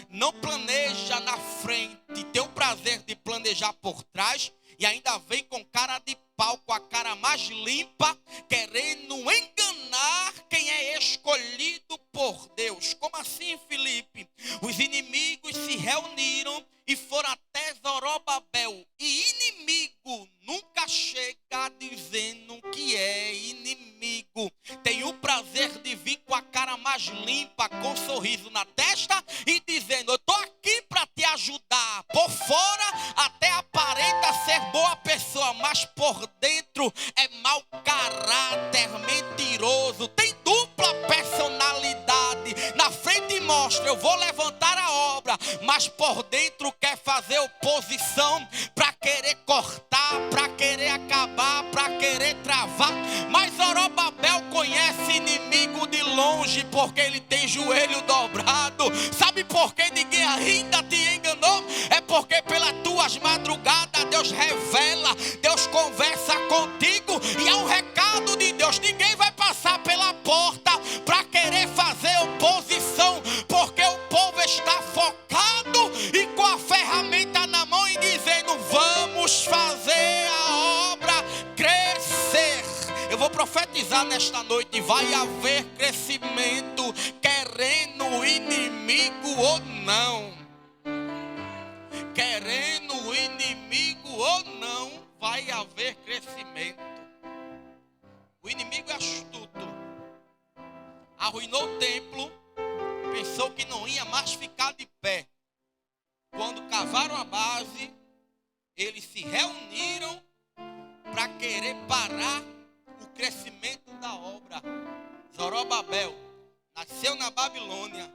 não planeja na frente, tem o prazer de planejar por trás e ainda vem com cara de pau, com a cara mais limpa, querendo enganar quem é escolhido por Deus. Como assim, Filipe? Os inimigos se reuniram e foram até Zorobabel. E inimigo nunca chega dizendo que é inimigo. Tem o prazer de vir com a cara mais limpa, com um sorriso na testa e dizendo: eu estou aqui para te ajudar. Por fora até aparenta ser boa pessoa, mas por dentro é mau caráter, mentiroso, tem dupla personalidade. Na frente mostra: eu vou levantar a obra, mas por dentro quer fazer oposição para querer cortar, para querer acabar, para querer travar. Mas Zorobabel conhece inimigo de longe, porque ele tem joelho dobrado. Sabe por que ninguém ainda te enganou? É porque pelas tuas madrugadas Deus revela, Deus conversa contigo, e é um recado de Deus. Ninguém vai passar pela porta para querer fazer oposição, porque o povo está focado e com a ferramenta na mão e dizendo: vamos fazer a obra crescer. Eu vou profetizar nesta noite: vai haver crescimento, querendo o inimigo ou não. Querendo o inimigo ou não, vai haver crescimento. O inimigo é astuto. Arruinou o templo, pensou que não ia mais ficar de pé. Quando cavaram a base, eles se reuniram para querer parar o crescimento da obra. Zorobabel nasceu na Babilônia,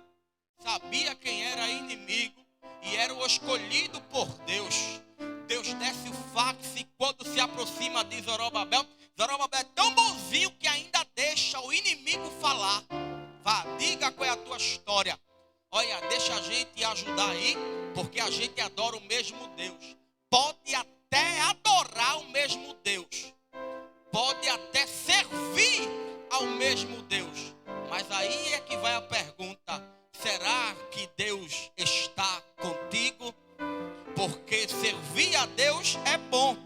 sabia quem era inimigo e era o escolhido por Deus. Deus desce o fax e quando se aproxima de Zorobabel, Zorobabel é tão bonzinho que ainda deixa o inimigo falar. Vá, diga qual é a tua história. Olha, deixa a gente ajudar aí, porque a gente adora o mesmo Deus. Pode até adorar o mesmo Deus, pode até servir ao mesmo Deus, mas aí é que vai a pergunta: será que Deus está contigo? Porque servir a Deus é bom.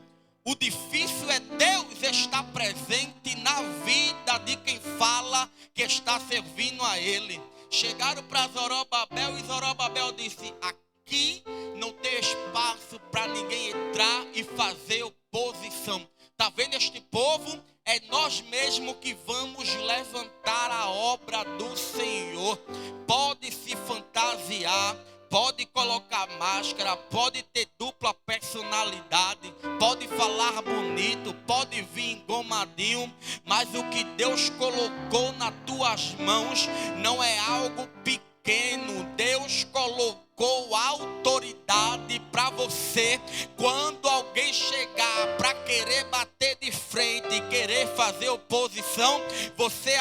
O difícil é Deus estar presente na vida de quem fala que está servindo a Ele. Chegaram para Zorobabel e Zorobabel disse: aqui não tem espaço para ninguém entrar e fazer oposição. Está vendo este povo? É nós mesmos que vamos levantar a obra do Senhor. Pode se fantasiar, pode colocar máscara, pode ter dupla personalidade, pode falar bonito, pode vir engomadinho, mas o que Deus colocou nas tuas mãos não é algo pequeno. Deus colocou autoridade para você. Quando alguém chegar para querer bater de frente e querer fazer oposição, você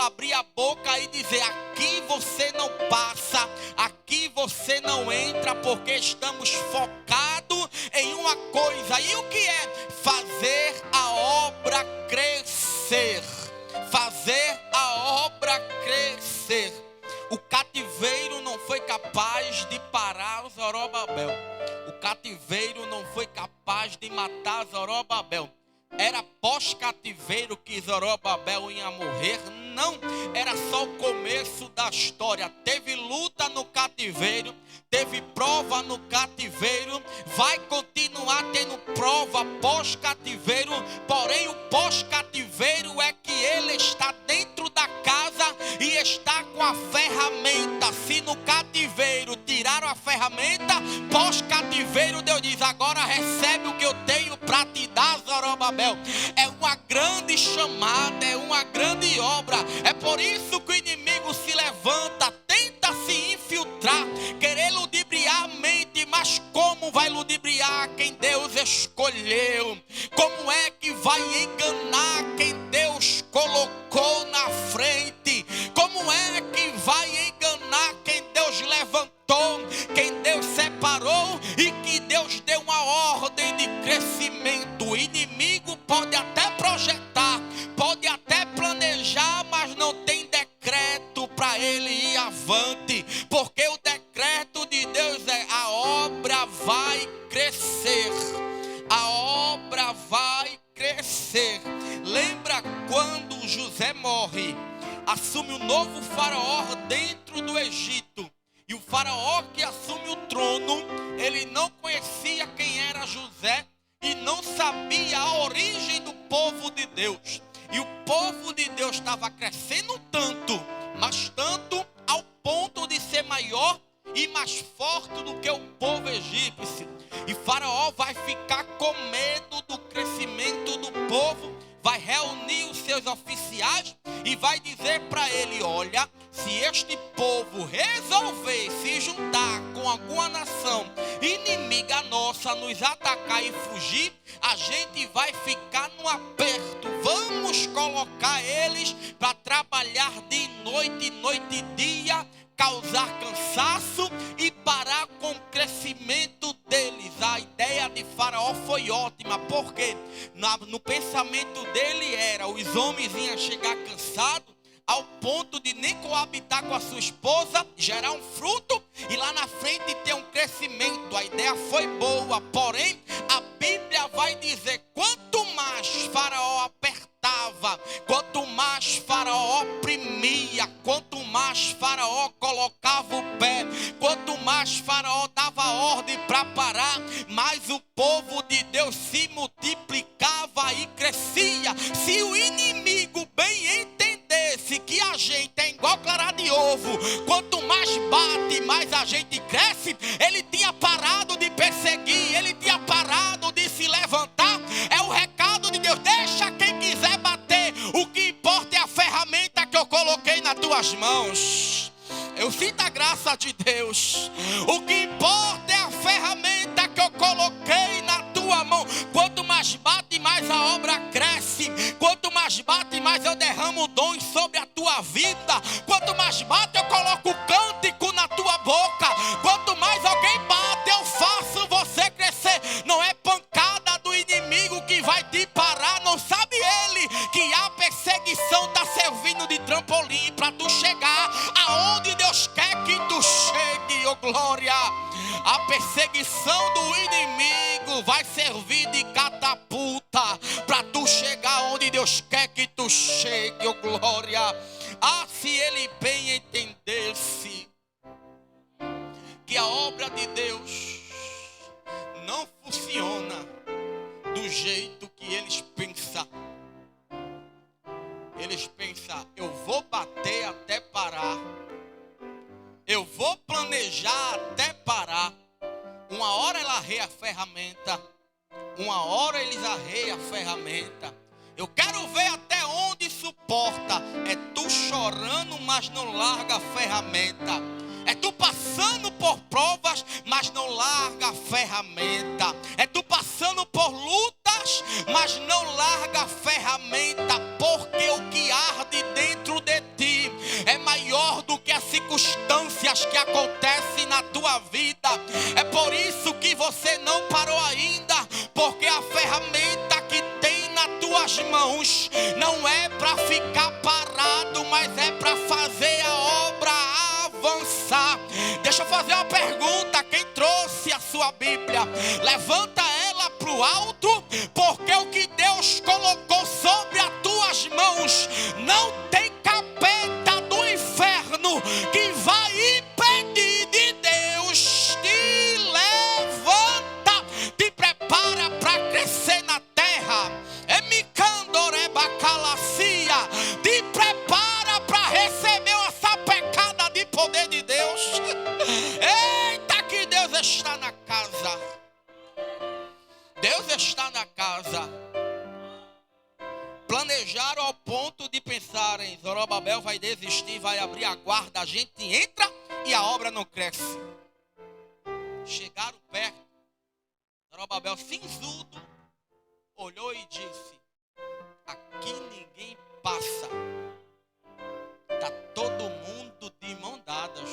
abrir a boca e dizer: aqui você não passa, aqui você não entra, porque estamos focados em uma coisa. E o que é? Fazer a obra crescer. Fazer a obra crescer. O cativeiro não foi capaz de parar Zorobabel. O cativeiro não foi capaz de matar Zorobabel. Era pós-cativeiro que Zorobabel ia morrer? Não, era só o começo da história. Teve luta no cativeiro, teve prova no cativeiro, vai continuar tendo prova pós-cativeiro. Porém, o pós-cativeiro é que ele está dentro da casa e está com a ferramenta. Se no cativeiro tiraram a ferramenta, pós-cativeiro Deus diz: agora recebe o que eu tenho para te dar, Zorobabel. É uma grande chamada, é uma grande obra. É por isso que o inimigo se levanta, tenta se infiltrar, querer ludibriar a mente, mas como vai ludibriar quem Deus escolheu? Como é que vai enganar quem Deus colocou na frente? Como é que vai enganar quem Deus levantou, quem Deus separou e que Deus deu uma ordem de crescimento? O inimigo pode até projetar, pode até planejar, mas não tem decreto para ele ir avante, porque o decreto de Deus é: a obra vai crescer, a obra vai crescer. Lembra quando José morre, assume o novo faraó dentro do Egito, e o faraó que assume o trono, ele não conhecia quem era José e não sabia a origem do povo de Deus. E o povo de Deus estava crescendo tanto, mas tanto ao ponto de ser maior e mais forte do que o povo egípcio. E Faraó vai ficar com medo do crescimento do povo, vai reunir os seus oficiais e vai dizer para ele: olha, se este povo resolver se juntar com alguma nação inimiga nossa, nos atacar e fugir, a gente vai ficar no aperto. Vamos colocar eles para trabalhar de noite, noite e dia, causar cansaço e parar com o crescimento deles. A ideia de Faraó foi ótima, porque no pensamento dele era: os homens iam chegar cansados ao ponto de nem coabitar com a sua esposa, gerar um fruto e lá na frente ter um crescimento. A ideia foi boa, porém a Bíblia vai dizer: quanto mais Faraó apertava, quanto mais Faraó oprimia, quanto mais Faraó colocava o pé, quanto mais Faraó dava ordem para parar, mais o povo de Deus se multiplicava e crescia. Se o inimigo bem entendesse que a gente é igual clara de ovo, quanto mais bate, mais a gente cresce, ele tinha parado de perseguir, ele tinha parado de se levantar. É o recado de Deus: deixa quem quiser bater, o que importa é a ferramenta que eu coloquei nas tuas mãos. Eu sinto a graça de Deus. O que importa é a ferramenta que eu coloquei na tua mão. Quanto mais bate, mais a obra cresce. Quanto mais bate, mais eu derramo dons sobre a tua vida. Quanto mais bate, eu coloco cântico na tua boca. Quanto mais alguém bate, eu faço você crescer. Não é pancada do inimigo que vai te parar. Não sabe ele que a perseguição está servindo de trampolim para tu chegar aonde Deus quer que tu chegue, oh glória. A perseguição do inimigo vai servir de catapulta para tu chegar onde Deus quer que tu chegue, oh glória. Ah, se ele bem entendesse que a obra de Deus não funciona do jeito que eles pensam. Eles pensam: eu vou bater até parar, eu vou planejar até parar. Uma hora ela arreia a ferramenta, uma hora eles arreiam a ferramenta. Eu quero ver até onde suporta. É tu chorando, mas não larga a ferramenta. É tu passando por provas, mas não larga a ferramenta. É tu passando por lutas, mas não larga a ferramenta. Porque o que arde dentro de ti é maior do que as circunstâncias que acontecem na tua vida. É por isso que você não parou ainda, porque a ferramenta que tem nas tuas mãos não é para ficar parado, mas é para fazer a obra avançar. Deixa eu fazer uma pergunta: quem trouxe a sua Bíblia, levanta ela para o alto, porque o que Deus colocou sobre as tuas mãos não tem capeta do inferno que vai impedir de Deus. Te levanta, te prepara para crescer na terra. Te prepara para receber uma sapecada de poder de Deus. Eita, que Deus está na casa. Deus está na casa. Planejaram ao ponto de pensarem: Zorobabel vai desistir, vai abrir a guarda, a gente entra e a obra não cresce. chegaram perto, Zorobabel, cinzudo, olhou e disse: aqui ninguém passa. Está todo mundo de mão dadas,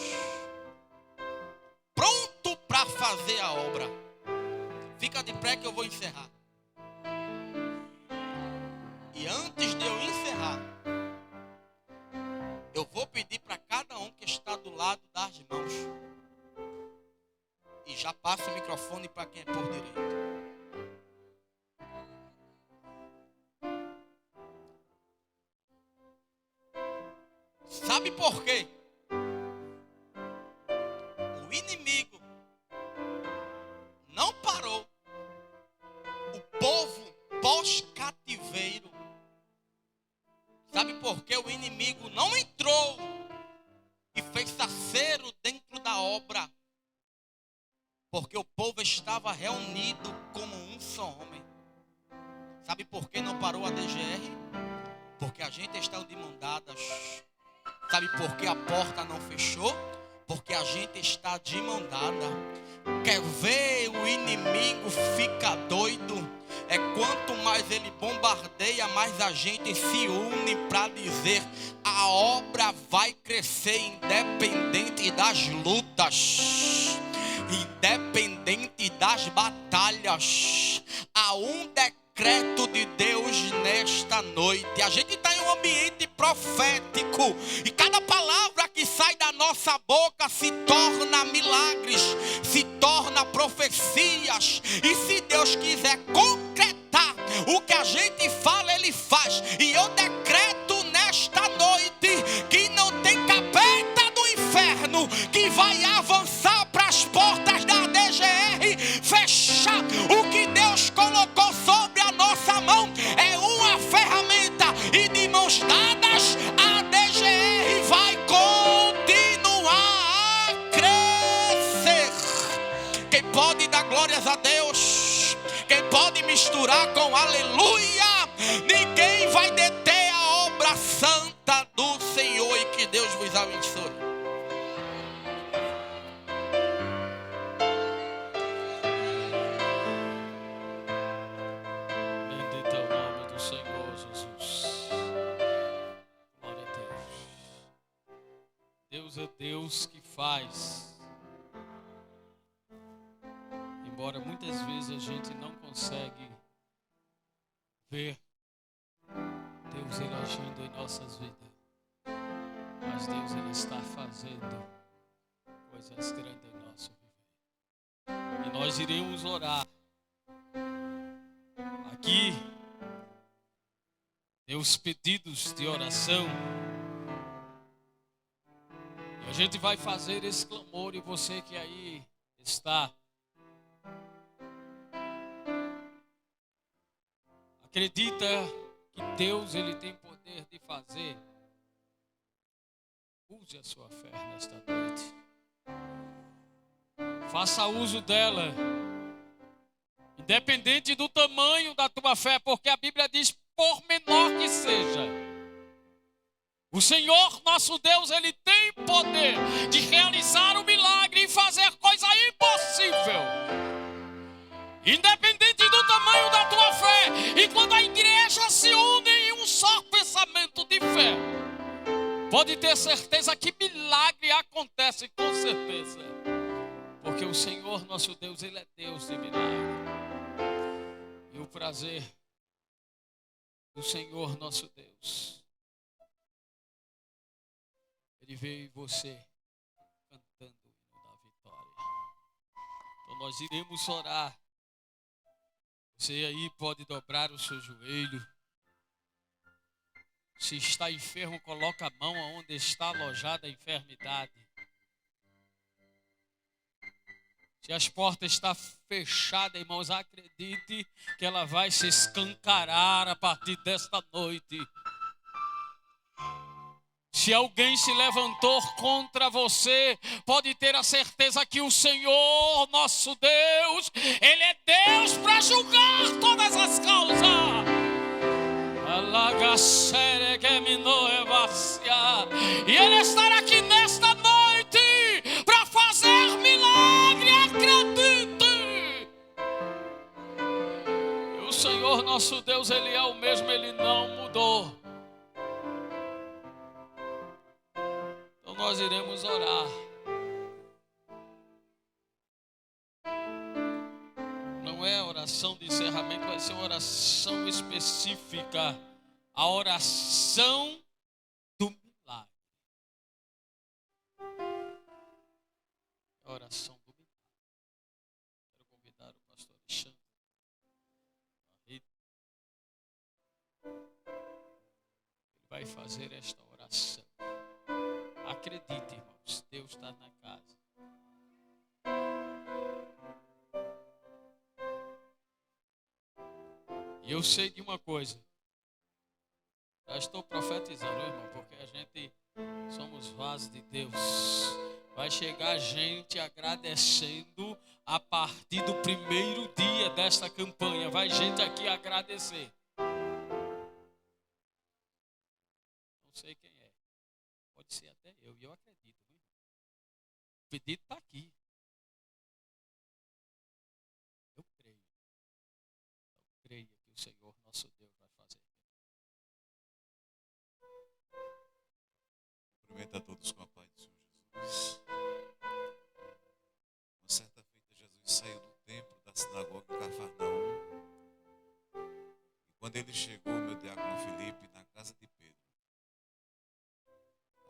pronto para fazer a obra. Fica de pé que eu vou encerrar. E antes de eu encerrar, eu vou pedir para cada um que está do lado das mãos. E já passo o microfone para quem é por direito. Sabe por quê? O inimigo não parou o povo pós-cativeiro. Sabe por que o inimigo não entrou e fez saceiro dentro da obra? Porque o povo estava reunido como um só homem. Sabe por que não parou a DGR? Porque a gente está de mão dadas. Sabe por que a porta não fechou? Porque a gente está de mão dada. Quer ver o inimigo fica doido? É quanto mais ele bombardeia, mais a gente se une para dizer: a obra vai crescer independente das lutas, independente das batalhas. Há um decreto de Deus nesta noite. A gente está em um ambiente profético e cada palavra que sai da nossa boca se torna milagres, se torna profecias. E se Deus quiser concretar o que a gente fala, Ele faz. E eu decreto nesta noite que não tem capeta do inferno que vai avançar para as portas da DGR, fechar o que Deus colocou sobre a nossa mão. É uma ferramenta e de mãos dadas a DGR vai continuar a crescer. Quem pode dar glórias a Deus, quem pode misturar com aleluia, ninguém vai deter a obra santa do Senhor. E que Deus vos abençoe. Bendito é o nome do Senhor Jesus. Glória a Deus. Deus é Deus que faz. Embora muitas vezes a gente não consegue ver Deus ele agindo em nossas vidas, mas Deus ele está fazendo coisas grandes em nosso viver. E nós iremos orar. Aqui tem os pedidos de oração. E a gente vai fazer esse clamor, e você que aí está, acredita que Deus ele tem poder de fazer, use a sua fé nesta noite. Faça uso dela, independente do tamanho da tua fé, porque a Bíblia diz: por menor que seja, o Senhor nosso Deus ele tem poder de realizar um milagre e fazer coisa impossível. Independente do tamanho da tua fé. E quando a igreja se une em um só pensamento de fé, pode ter certeza que milagre acontece com certeza. Porque o Senhor nosso Deus, ele é Deus de milagre. E o prazer do Senhor nosso Deus, ele veio em você cantando o hino da vitória. Então nós iremos orar. Você aí pode dobrar o seu joelho. Se está enfermo, coloca a mão onde está alojada a enfermidade. Se as portas estão fechadas, irmãos, acredite que ela vai se escancarar a partir desta noite. Se alguém se levantou contra você, pode ter a certeza que o Senhor, nosso Deus, Ele é Deus para julgar todas as causas. E Ele estará aqui nesta noite para fazer milagre. Acredite. Senhor nosso Deus, Ele é o mesmo, Ele não mudou. Então nós iremos orar. Não é oração de encerramento, vai ser uma oração específica. A oração do milagre. A oração do milagre. Quero convidar o pastor Alexandre. Ele vai fazer esta oração. Acredite, irmãos, Deus está na casa. E eu sei de uma coisa. Já estou profetizando, irmão, porque a gente somos vasos de Deus. Vai chegar gente agradecendo a partir do primeiro dia desta campanha. Vai gente aqui agradecer. Não sei quem é. Pode ser até eu, e eu acredito. Viu? O pedido está aqui. Eu creio. Eu creio que o Senhor, nosso Deus, vai fazer. Cumprimento a todos com a paz do Senhor Jesus. Uma certa feita, Jesus saiu do templo da sinagoga em Cafarnaum. E quando ele chegou, meu diácono Felipe, na casa de Pedro,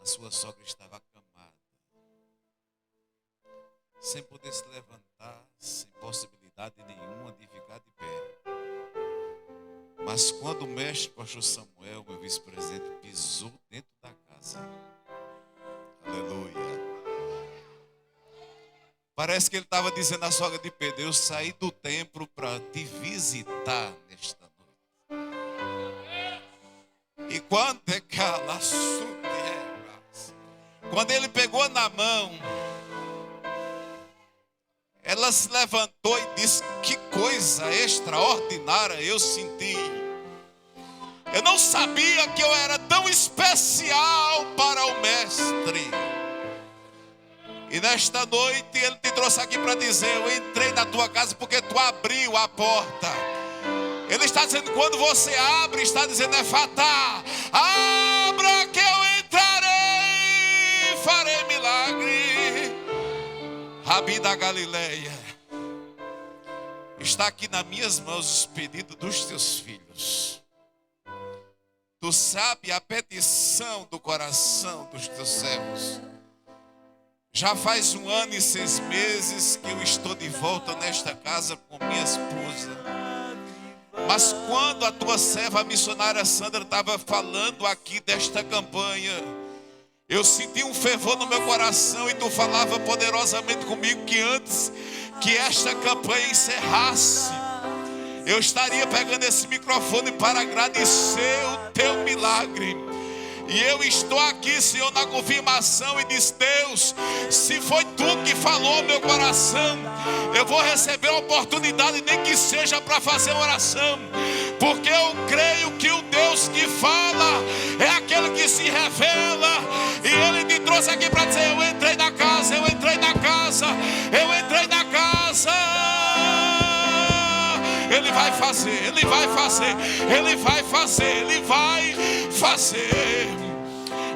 a sua sogra estava acamada, sem poder se levantar, sem possibilidade nenhuma de ficar de pé. Mas quando o mestre pastor Samuel, meu vice-presidente, pisou dentro da casa, aleluia, parece que ele estava dizendo à sogra de Pedro: eu saí do templo para te visitar nesta noite. E quando ele pegou na mão, ela se levantou e disse: que coisa extraordinária eu senti. Eu não sabia que eu era tão especial para o mestre. E nesta noite ele te trouxe aqui para dizer: eu entrei na tua casa porque tu abriu a porta. Ele está dizendo, quando você abre, está dizendo: Efatá, abra que eu entrarei, farei milagre. Rabi da Galileia, está aqui nas minhas mãos os pedidos dos teus filhos. Tu sabe a petição do coração dos teus servos. Já faz 1 ano e 6 meses que eu estou de volta nesta casa com minha esposa. Mas quando a tua serva, a missionária Sandra, estava falando aqui desta campanha, eu senti um fervor no meu coração e tu falava poderosamente comigo que antes que esta campanha encerrasse, eu estaria pegando esse microfone para agradecer o teu milagre. E eu estou aqui, Senhor, na confirmação e diz: Deus, se foi tu que falou ao meu coração, eu vou receber a oportunidade, nem que seja para fazer oração, porque eu creio que o Deus que fala é aquele que se revela. E Ele te trouxe aqui para dizer: eu entrei na casa, eu entrei na casa, eu entrei na casa. Ele vai fazer, Ele vai fazer, Ele vai fazer, Ele vai fazer.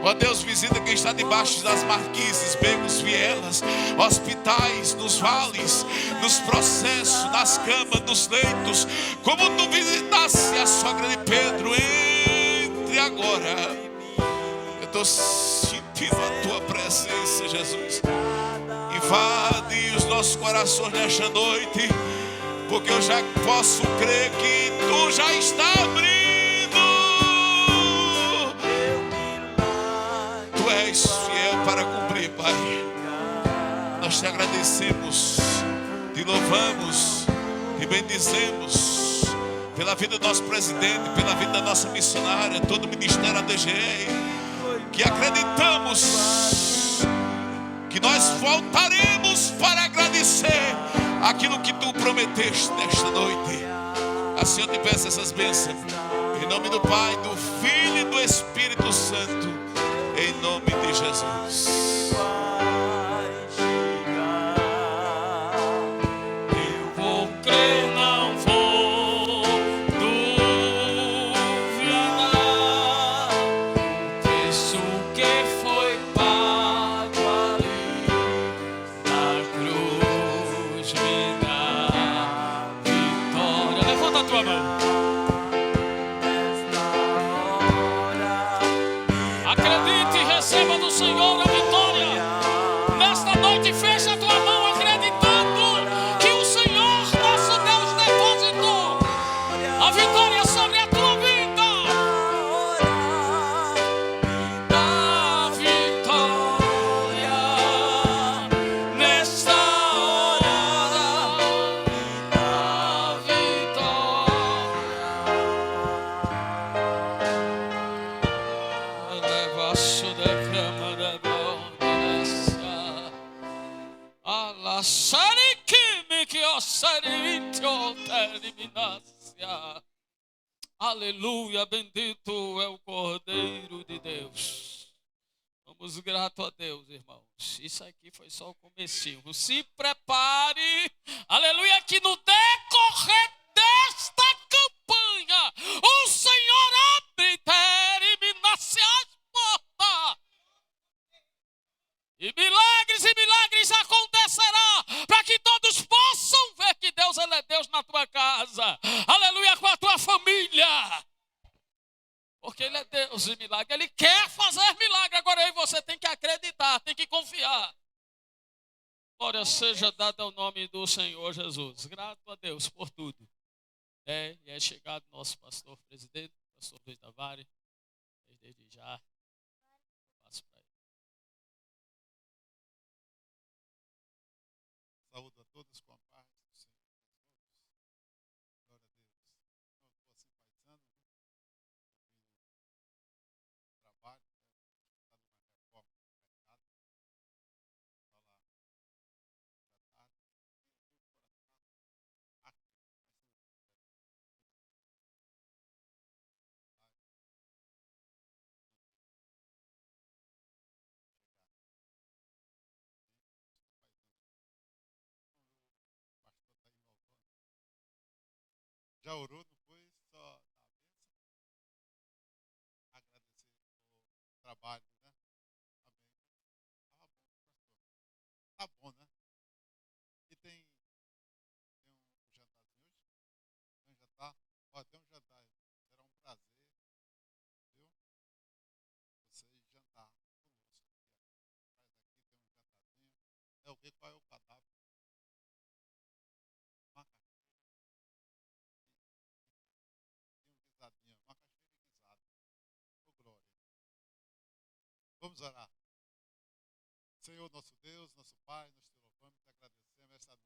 Ó Deus, visita quem está debaixo das marquises, becos, vielas, hospitais, nos vales, nos processos, nas camas, nos leitos, como tu visitasse a sogra de Pedro. Entre agora. Eu estou sentindo a tua presença, Jesus. Invade os nossos corações nesta noite, porque eu já posso crer que tu já está abrindo. Tu és fiel para cumprir, Pai. Nós te agradecemos, te louvamos, te bendizemos pela vida do nosso presidente, pela vida da nossa missionária, todo o ministério ADGE, que acreditamos que nós voltaremos para agradecer aquilo que tu prometeste nesta noite. Assim eu te peço essas bênçãos, em nome do Pai, do Filho e do Espírito Santo, em nome de Jesus. Eu vou crer, não vou Arikime que ossarinto terminasia. Aleluia, bendito é o Cordeiro de Deus. Vamos grato a Deus, irmãos. Isso aqui foi só o comecinho. Se prepare, aleluia, que no decorrer desta campanha, o Senhor abre e termina-se as portas. E milagres acontecerá para que todos possam ver que Deus, Ele é Deus na tua casa. Aleluia, com a tua família. Porque Ele é Deus de milagre. Ele quer fazer milagre. Agora aí você tem que acreditar, tem que confiar. Glória seja dada ao nome do Senhor Jesus. Grato a Deus por tudo. E é chegado nosso pastor presidente, pastor Luiz Tavares. Desde já. Passo para ele. Saúdo a todos com a paz do Senhor Jesus. Glória a Deus. Eu estou assim paisando, ouvindo trabalho, está numa reforma no mercado, está lá, da tarde, e o coração aqui, o pastor está inovando. Já orou, não foi só na bênção? Agradecer o trabalho, né? Amém. Estava bom, pastor. Tá bom, né? E tem um jantarzinho hoje? Tem um jantar? Ó, tem um jantar aí. Será um prazer, viu? Vocês jantar conosco. Traz aqui, tem um jantarzinho. É o que? Qual é o cadáver? Macaxeira e um guisadinho. Macaxeira e guisado. Ô, glória. Vamos orar. Senhor, nosso Deus, nosso Pai, nós te louvamos e te agradecemos esta